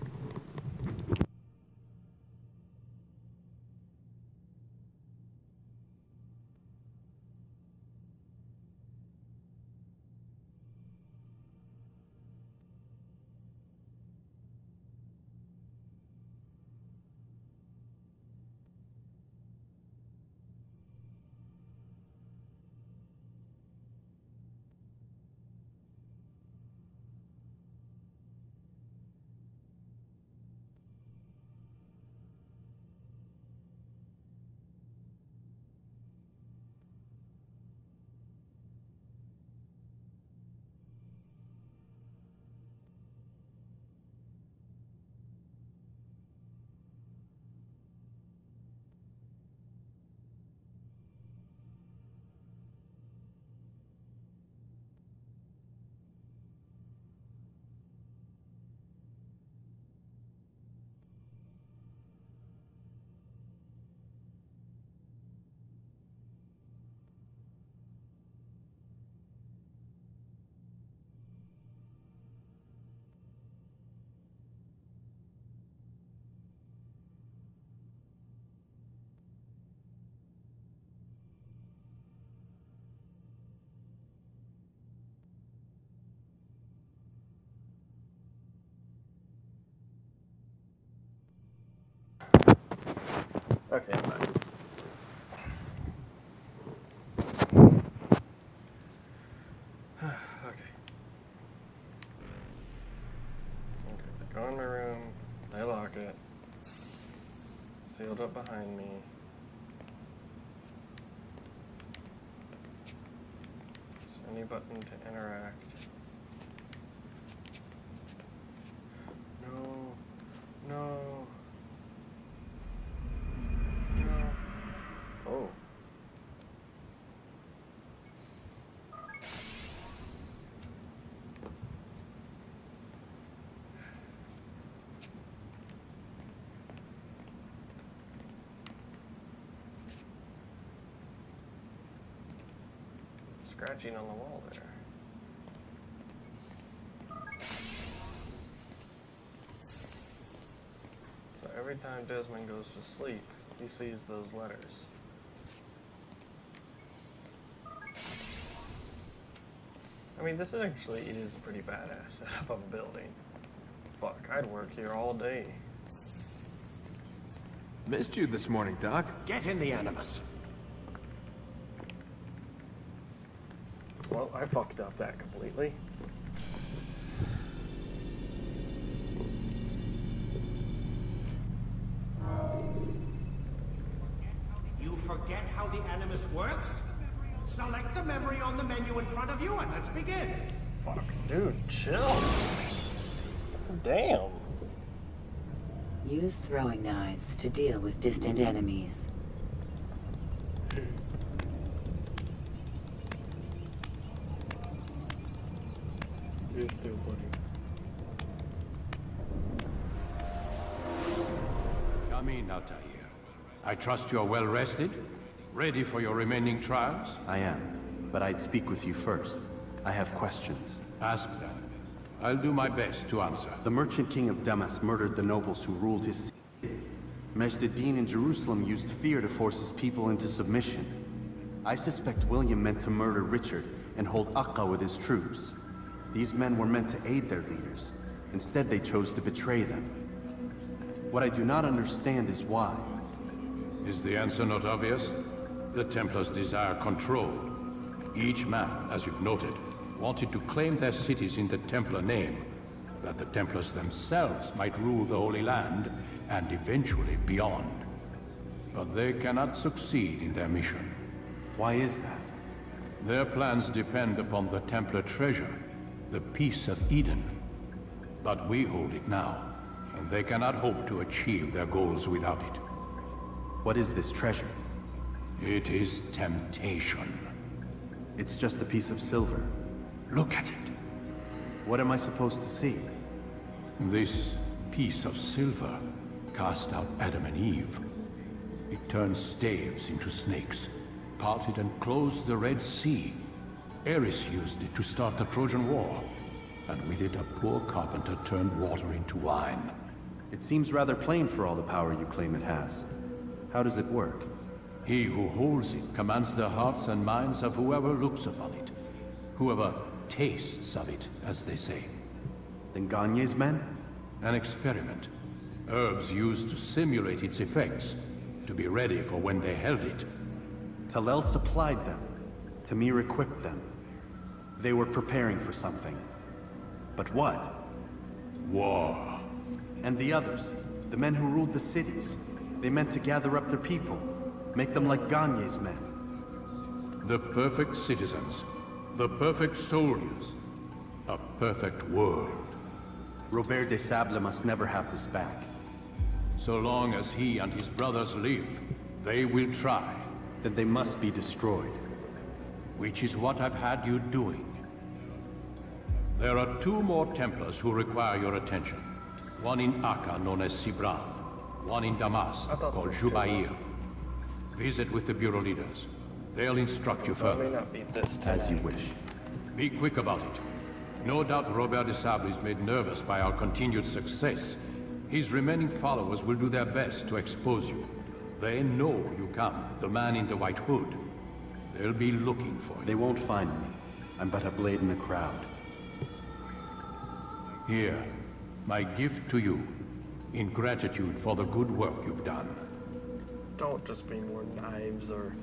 Okay, I'm back. Okay. Okay, they go in my room, they lock it, sealed up behind me. Is there any button to interact? No, no, no. Oh. Scratching on the wall there. So every time Desmond goes to sleep, he sees those letters. I mean, this actually is a pretty badass setup of a building. Fuck, I'd work here all day. Missed you this morning, Doc. Get in the Animus. Well, I fucked up that completely. You forget how the Animus works? Select the memory on the menu in front of you and let's begin. Fuck, dude, chill. Damn. Use throwing knives to deal with distant enemies. It's still funny. Come in, Altair. I trust you're well rested? Ready for your remaining trials? I am, but I'd speak with you first. I have questions. Ask them. I'll do my best to answer. The merchant king of Damas murdered the nobles who ruled his city. Majd ad-Din in Jerusalem used fear to force his people into submission. I suspect William meant to murder Richard and hold Akka with his troops. These men were meant to aid their leaders. Instead, they chose to betray them. What I do not understand is why. Is the answer not obvious? The Templars desire control. Each man, as you've noted, wanted to claim their cities in the Templar name, that the Templars themselves might rule the Holy Land, and eventually beyond. But they cannot succeed in their mission. Why is that? Their plans depend upon the Templar treasure, the Peace of Eden. But we hold it now, and they cannot hope to achieve their goals without it. What is this treasure? It is temptation. It's just a piece of silver. Look at it. What am I supposed to see? This piece of silver cast out Adam and Eve. It turned staves into snakes, parted and closed the Red Sea. Ares used it to start the Trojan War, and with it a poor carpenter turned water into wine. It seems rather plain for all the power you claim it has. How does it work? He who holds it commands the hearts and minds of whoever looks upon it. Whoever tastes of it, as they say. Then Gagne's men? An experiment. Herbs used to simulate its effects, to be ready for when they held it. Talel supplied them. Tamir equipped them. They were preparing for something. But what? War. And the others, the men who ruled the cities, they meant to gather up their people, make them like Gagne's men. The perfect citizens, the perfect soldiers, a perfect world. Robert de Sable must never have this back. So long as he and his brothers live, they will try. Then they must be destroyed. Which is what I've had you doing. There are 2 more Templars who require your attention. One in Akka, known as Sibran. One in Damas, called Jubair. Visit with the Bureau leaders. They'll instruct you further. As you wish. Be quick about it. No doubt Robert de Sable is made nervous by our continued success. His remaining followers will do their best to expose you. They know you come, the man in the white hood. They'll be looking for you. They won't find me. I'm but a blade in the crowd. Here, my gift to you, in gratitude for the good work you've done. Don't just be more knives or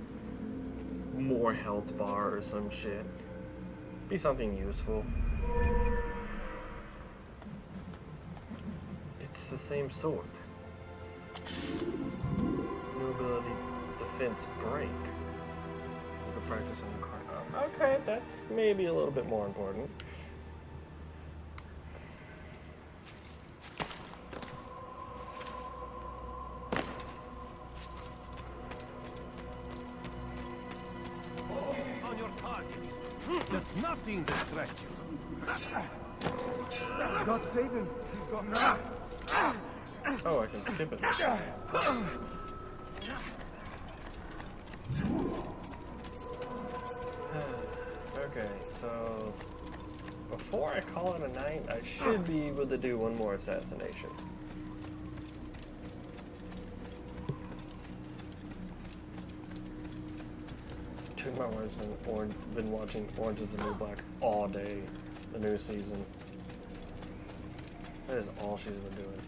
more health bar or some shit. Be something useful. It's the same sword. New ability, defense break. You can practice on the card. Okay, that's maybe a little bit more important. Let nothing distract you. God save him. He's got... Oh, I can skip it. Okay, so before I call it a night, I should be able to do one more assassination. Dude, my wife's been watching Orange is the New Black all day, the new season. That is all she's been doing.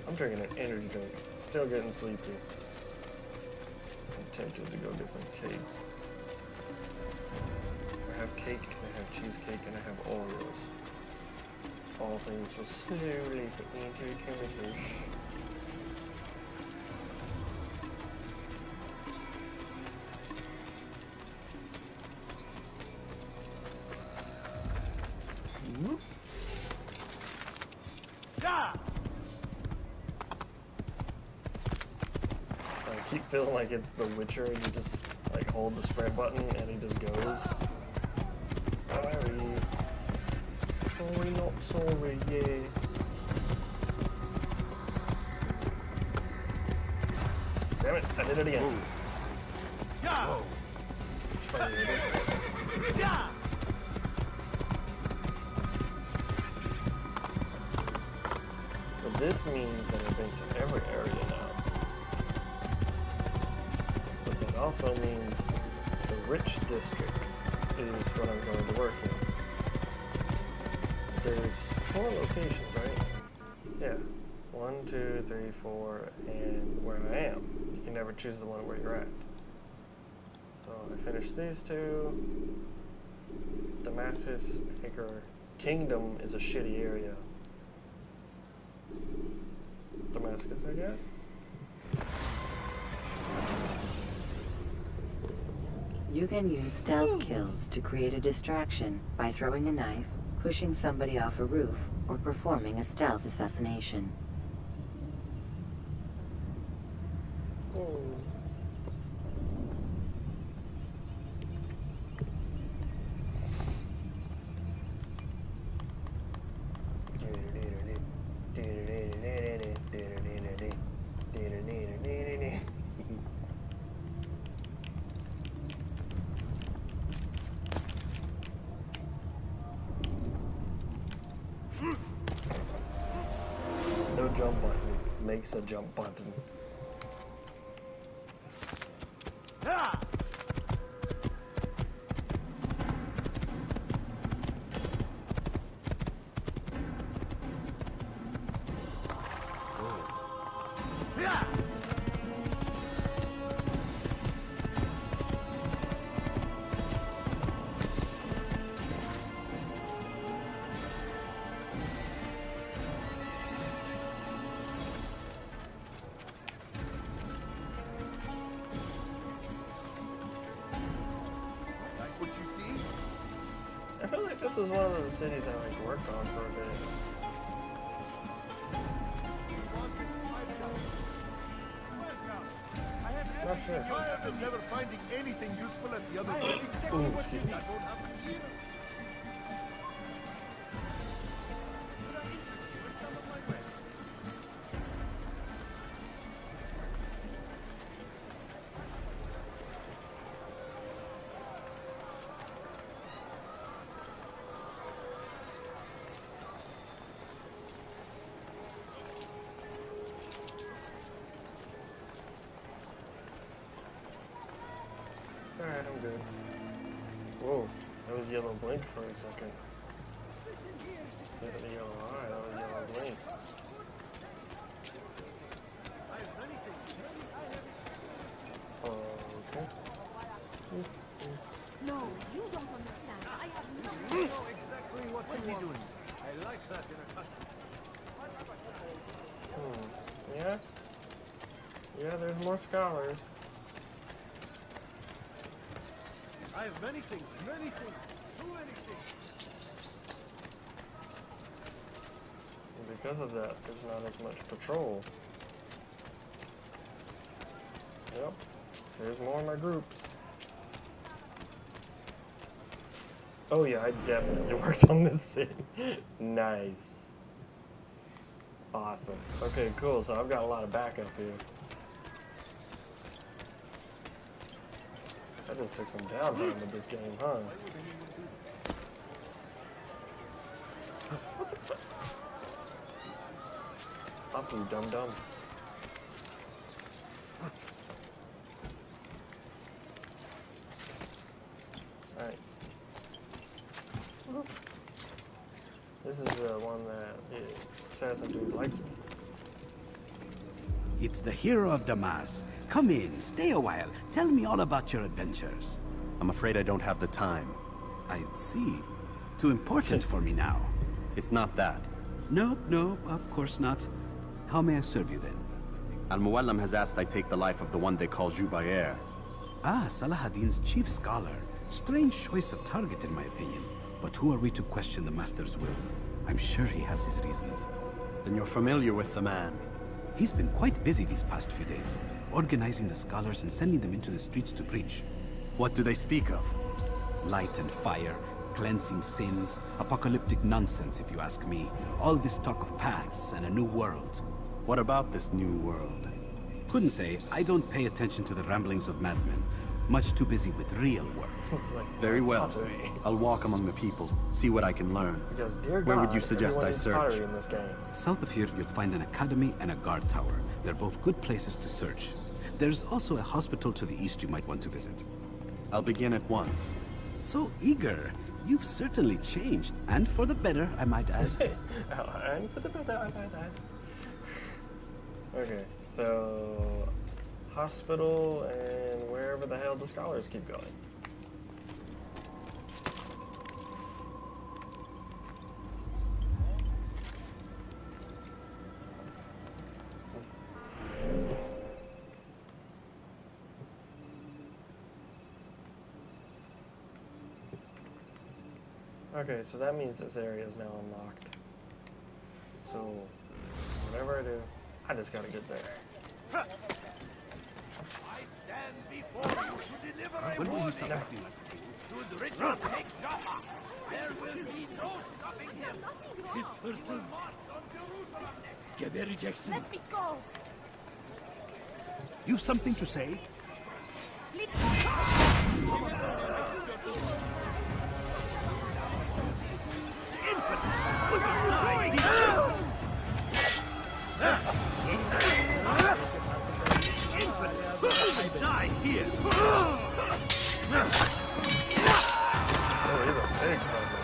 I'm drinking an energy drink, still getting sleepy. I'm tempted to go get some cakes. I have cake, and I have cheesecake, and I have Oreos. All things will slowly put me into a comatose. I keep feeling like it's The Witcher, and you just like hold the spread button and he just goes. Sorry. Sorry, not sorry, yeah. Damn it, I did it again. Whoa. But this means that I've been to every area now. But that also means the rich districts is what I'm going to work in. There's 4 locations, right? Yeah. 1, 2, 3, 4, and where I am. You can never choose the one where you're at. So I finished these 2. Damascus Acre Kingdom is a shitty area. Damascus, I guess? You can use stealth kills to create a distraction by throwing a knife, pushing somebody off a roof, or performing a stealth assassination. No jump button makes a jump button. I feel like this is one of the cities I like worked on for a bit. Not sure. Tired of never finding anything useful at the other end. Ooh, excuse me. Alright, I'm good. Whoa. That was yellow blink for a second. Instead of the yellow eye, that was yellow blink. Okay. No, you don't understand. I have no know exactly what you want. Doing? I like that in a customer. Yeah? Yeah, there's more scholars. I have many things, too many things. And because of that, there's not as much patrol. Yep. There's more in my groups. Oh yeah, I definitely worked on this scene. Nice. Awesome. Okay, cool. So I've got a lot of backup here. I just took some downtime with this game, huh? What the fuck? Up, you dum-dum. Alright. This is the one that the assassin dude likes me. It's the hero of Damas. Come in, stay a while. Tell me all about your adventures. I'm afraid I don't have the time. I see. Too important for me now. It's not that. No, of course not. How may I serve you then? Al-Muallim has asked I take the life of the one they call Jubair. Ah, Salahadin's chief scholar. Strange choice of target in my opinion. But who are we to question the Master's will? I'm sure he has his reasons. Then you're familiar with the man. He's been quite busy these past few days, organizing the scholars and sending them into the streets to preach. What do they speak of? Light and fire, cleansing sins, apocalyptic nonsense if you ask me. All this talk of paths and a new world. What about this new world? Couldn't say. I don't pay attention to the ramblings of madmen. Much too busy with real work. Very well. I'll walk among the people, see what I can learn. Because, dear God, where would you suggest I search? In this game. South of here, you'll find an academy and a guard tower. They're both good places to search. There's also a hospital to the east you might want to visit. I'll begin at once. So eager. You've certainly changed. And for the better, I might add. And for the better, I might add. Okay, so... hospital and wherever the hell the scholars keep going. Okay, so that means this area is now unlocked. So, whatever I do, I just gotta get there. I stand before you to deliver a warning. Should Richard take Jaffa, there will be no stopping him. His first will march on Jerusalem next. Get their rejection. Let me go. You've something to say? Die here. Oh, he's a big fucker.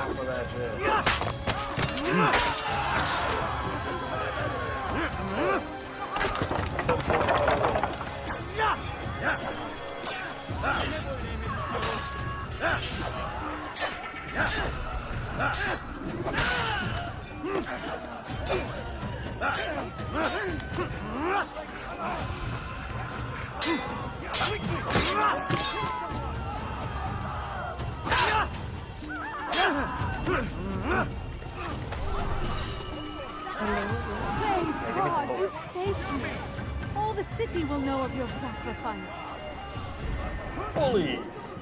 For that shit. Praise God, you've saved me. All the city will know of your sacrifice. Bullies!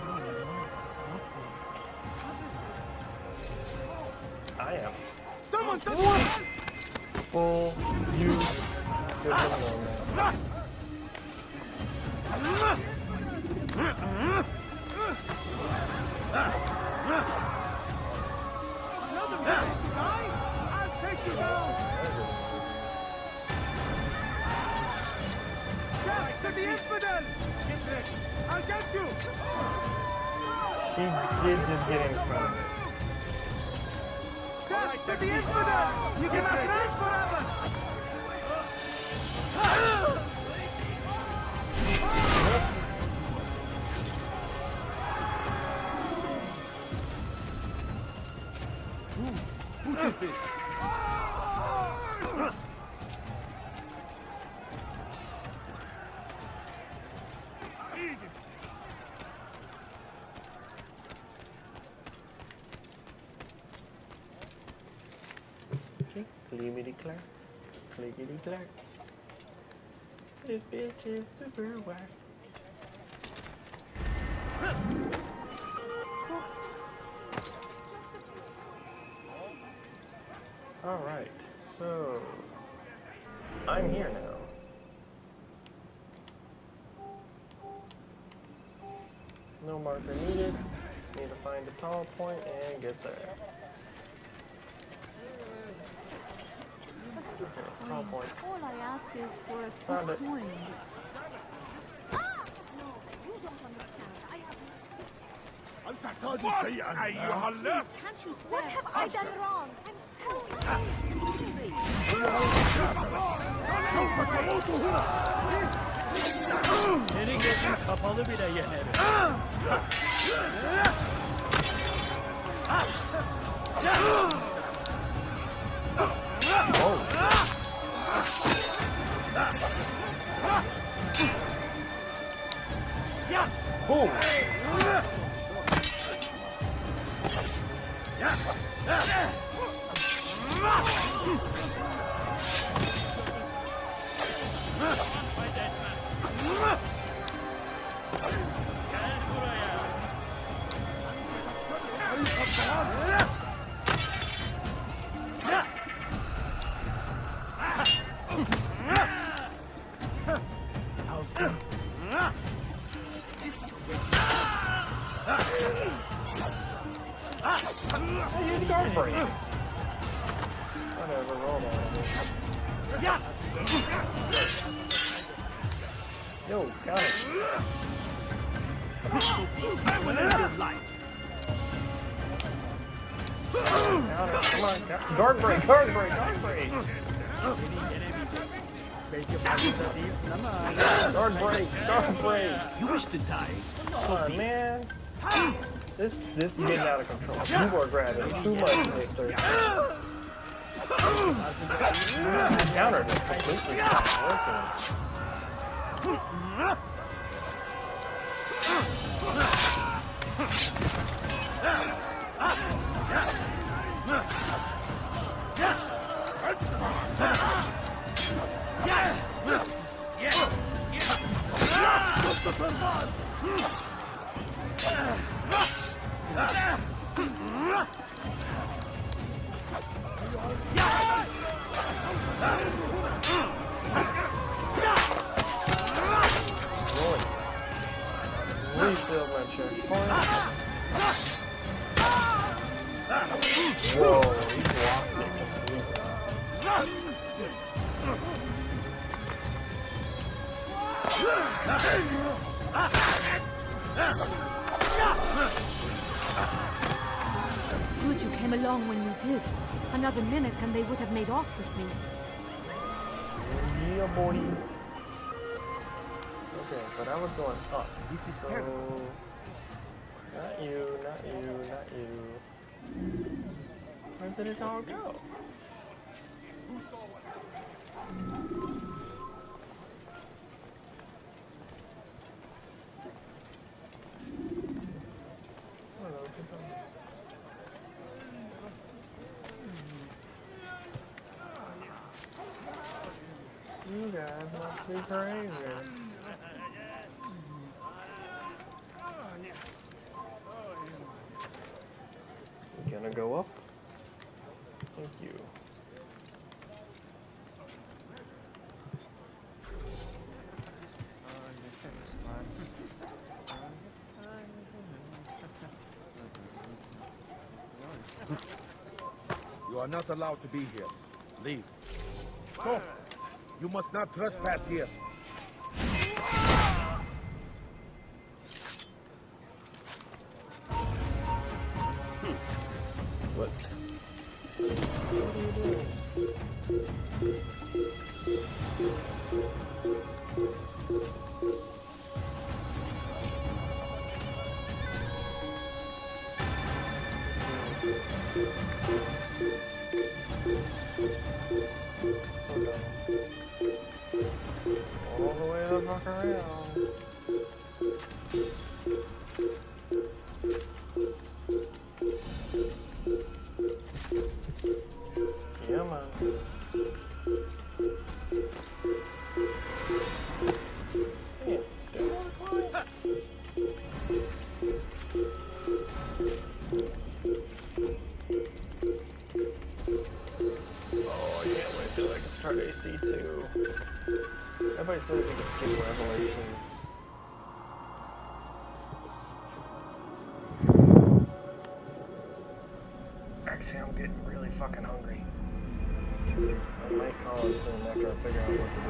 I am. What? Full you should have known that. Another man die? I'll take She did just get in front of it. Catch to the infidel! You cannot live forever! Who did this? Clickety clack, clickety clack. This bitch is super whack. Alright, so I'm here now. No marker needed. Just need to find a tall point and get there. Okay, tall point. All I ask is for a Found it. coin. What have I done wrong? Seni gözün kapalı bile yenerim. Boom! Use guard break. Whatever, roll on. Yo, got it. I will end your life. Got it. Come on, guard break, guard break, guard break. Guard break, guard break. You wish to die? Come on, man. This is getting out of control. You are grabbing too much, mister. Counter just completely stopped working. Refill my checkpoint. Whoa, he blocked it completely. Good you came along when you did. Another minute and they would have made off with me. Yeah, boy. Okay, but I was going up. This is so terrible. Not you, not you, not you. Where did it all go? Hello, goodbye. You guys must be crazy. You gonna go up? Thank you. You are not allowed to be here. Leave. Stop! You must not trespass here. What? What are you doing? All the way the fuck around. Come on. Damn, still on fire. Oh, I can't wait till I can start AC2. Everybody says you can skip Revelations. Actually, I'm getting really fucking hungry. I might call it soon after I figure out what to do.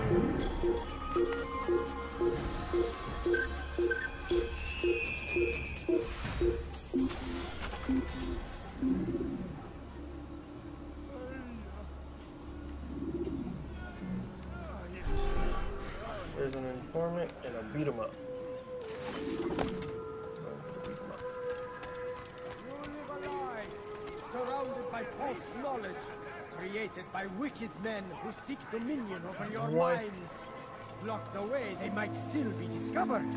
There's an informant and a beat 'em up. Surrounded by false knowledge, created by wicked men who seek dominion over your What? minds. Blocked away, they might still be discovered.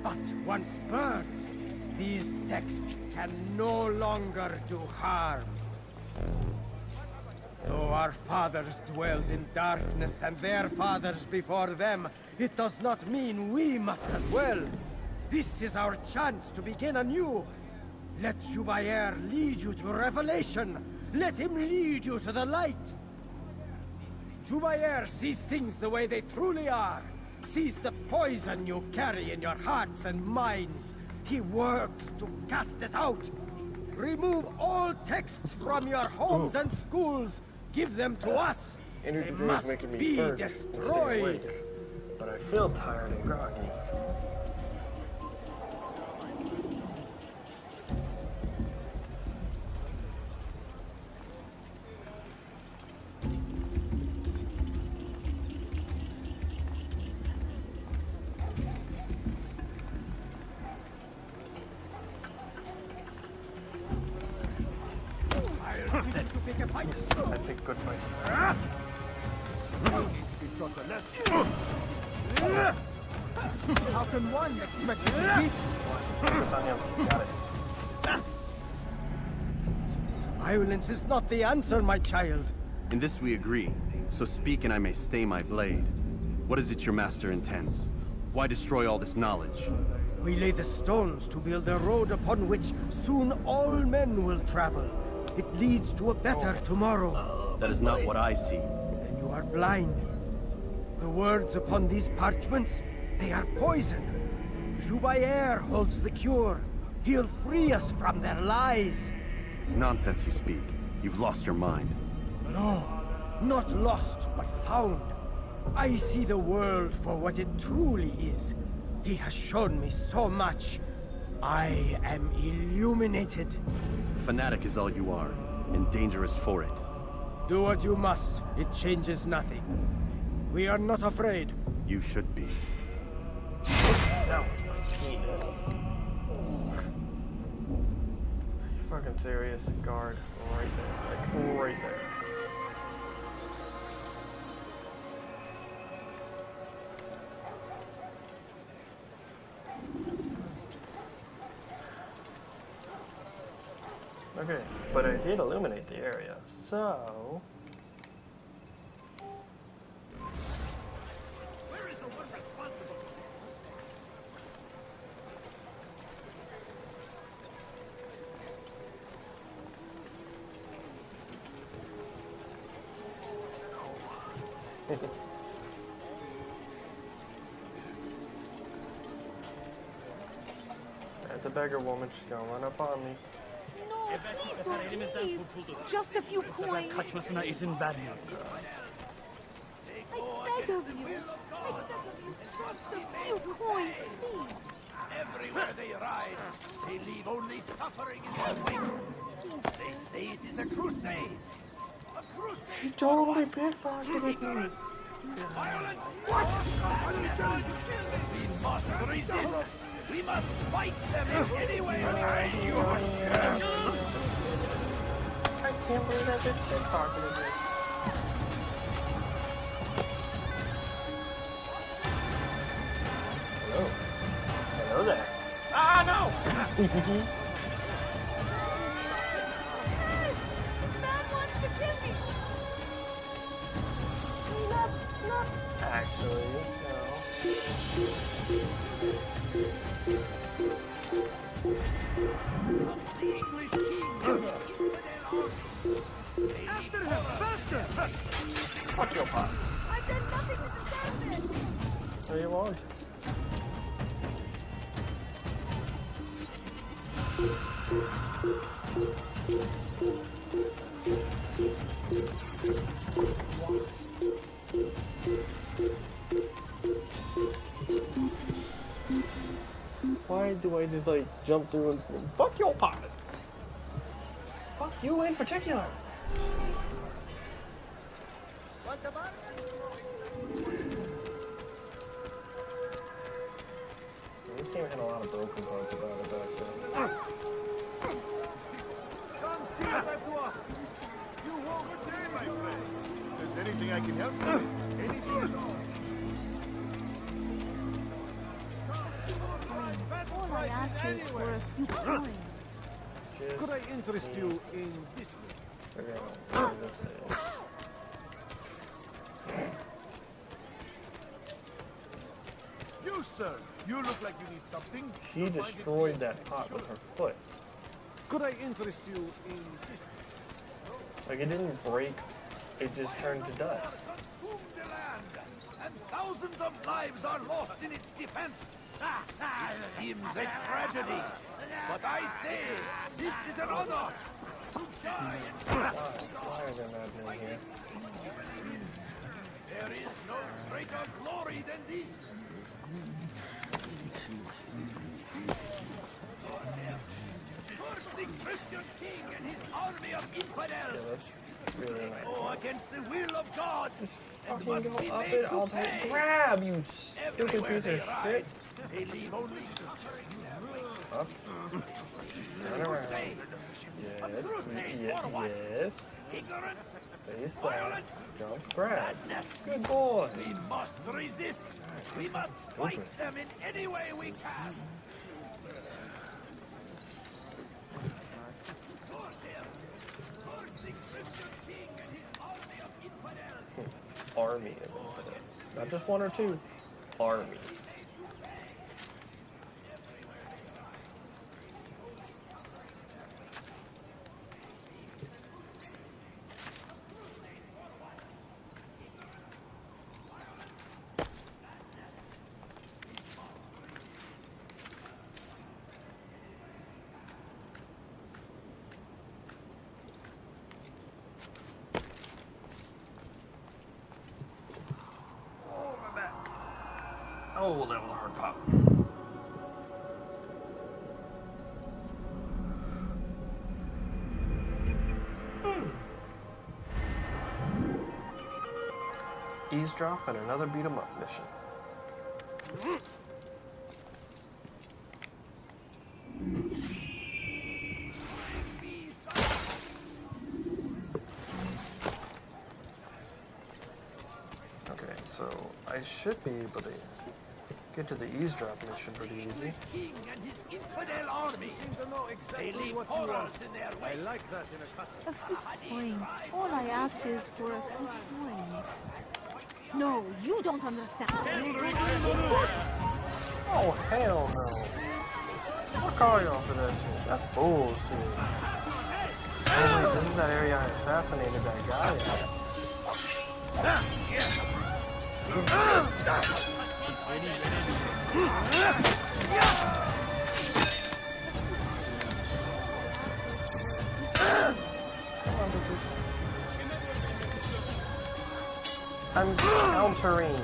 But once burned, these texts can no longer do harm. Though our fathers dwelled in darkness and their fathers before them, it does not mean we must as well. This is our chance to begin anew. Let Jubair lead you to revelation. Let him lead you to the light. Jubair sees things the way they truly are. Sees the poison you carry in your hearts and minds. He works to cast it out. Remove all texts from your homes and schools. Give them to us. They must be destroyed. But I feel tired and groggy. I think good fight. How can one expect to defeat? Focus on him. Got it. Violence is not the answer, my child. In this we agree. So speak and I may stay my blade. What is it your master intends? Why destroy all this knowledge? We lay the stones to build a road upon which soon all men will travel. It leads to a better tomorrow. That is not what I see. Then you are blind. The words upon these parchments, they are poison. Jubair holds the cure. He'll free us from their lies. It's nonsense you speak. You've lost your mind. No, not lost, but found. I see the world for what it truly is. He has shown me so much. I am illuminated. A fanatic is all you are, and dangerous for it. Do what you must. It changes nothing. We are not afraid. You should be. That was my penis. You fucking serious? Guard. Right there. Like, right there. Okay, but I did illuminate the area, so... Where is the one responsible? That's a beggar woman, she's gonna run up on me. Please, just a few coins. Kaçmasına izin verme. I beg of you. I beg of you, just a few coins, please. Everywhere they ride, they leave only suffering in their wake. They say it is a crusade. She totally pickpocketed me. Violence! What? We must resist. We must fight them in any way. I can't believe that bitch pickpocketed me. Hello. Hello there. Ah, no! Actually, no. After him, faster! Fuck your pot. I've done nothing to deserve this! So you won't. Why do I just like jump through and fuck your pots? Fuck you in particular. This game had a lot of broken parts about it back then. If there's anything I can help you with, anything at all. All I ask is for a few coins. Could I interest you in this? You, sir, you look like you need something. She destroyed that pot with her foot. Could I interest you in this? Like, it didn't break, it just turned to dust. And thousands of lives are lost in its defense. It seems a tragedy, but I say this is an honor. Why are there madmen here? There is no greater glory than this. First the Christian king and his army of infidels. Yeah, that's really nice. Go against the will of God. Just fucking go up it, I'll take grab, you stupid piece of shit. They leave only Up. Turn around. Yes. Face that. Jump, grab. Good boy. We must resist. We must fight them in any way we can. Army of infidels. Not just one or two. Army. Oh, that was a hard pop. Eavesdrop and another beat 'em up mission. Okay, so I should be able to get to the eavesdrop mission pretty easy. King and his infidel army. They leave horrors in their way. I like that in a custom. A few coins. All I ask is for a few coins. No, you don't understand. Oh, hell no. I'll call y'all for that shit. That's bullshit. Oh, wait, this is that area I assassinated that guy at. I'm countering.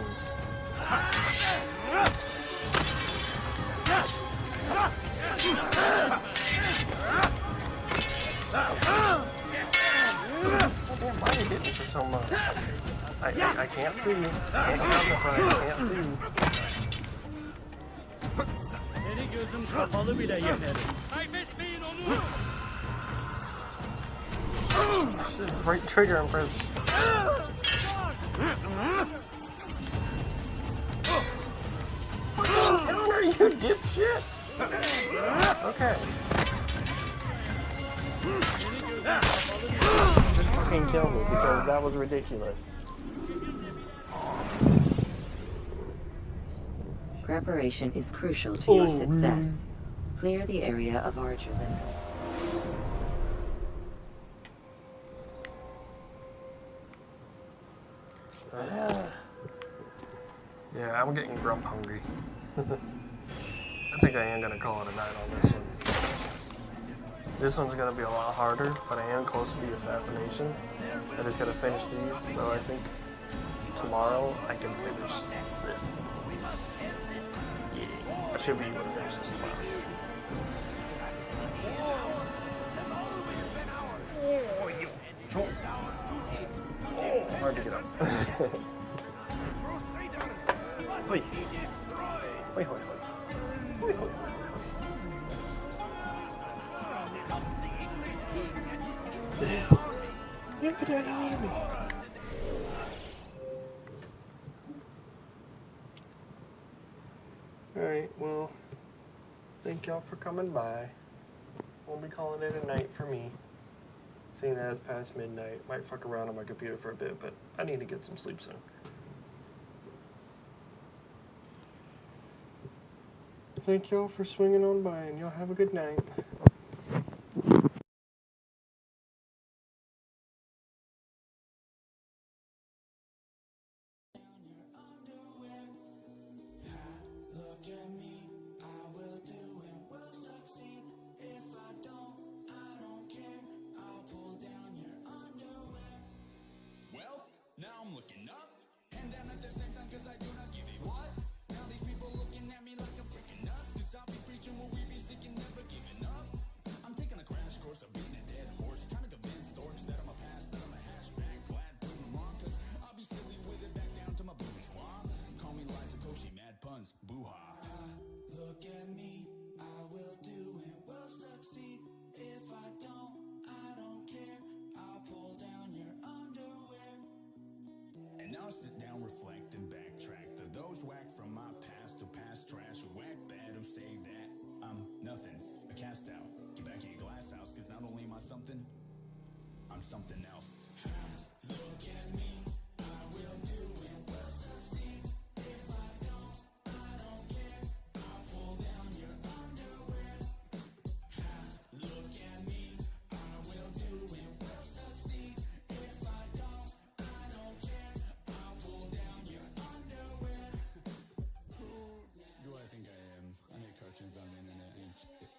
Damn, why are you hitting me for so much? I can't see. Can't see. Seni gözüm kapalı bile yenerim. Kaybetmeyin onu. Right trigger and press. Counter, you dipshit! Okay. Just fucking kill me because that was ridiculous. Preparation is crucial to your success. Clear the area of archers and... Yeah, I'm getting grump hungry. I think I am gonna call it a night on this one. This one's gonna be a lot harder, but I am close to the assassination. I just gotta finish these, so I think tomorrow I can finish this. Yeah, I should be able to finish this tomorrow. Oh, hard to get up. Oi. Oi, oi, oi. Oi, oi. Infinite enemy. Alright, well, thank y'all for coming by. We'll be calling it a night for me. Seeing that it's past midnight. Might fuck around on my computer for a bit, but I need to get some sleep soon. Thank y'all for swinging on by, and y'all have a good night. Look at me, I will do and will succeed. If I don't care. I'll pull down your underwear. Well, now I'm looking up and down at the same time cause I do not give a what. Now these people looking at me like I'm freaking nuts, cause I'll be preaching what we be seeking, never giving up. I'm taking a crash course of being a dead horse, trying to convince dorks that I'm a past, that I'm a hashback, glad proven wrong, cause I'll be silly with it back down to my bourgeois. Call me Liza Koshy, mad puns, boo-ha. Look at me, I will do and will succeed. If I don't care. I'll pull down your underwear. And now sit down, reflect, and backtrack to those whack from my past who pass trash, who whack bad, who say that I'm nothing, a cast out. Get back in your glass house, cause not only am I something, I'm something else. Look at me, I will do and will succeed. If I don't care. I'll pull down your underwear. Look at me, I will do and will succeed. If I don't care. I'll pull down your underwear. Who do I think I am? I make cartoons on the internet and shit.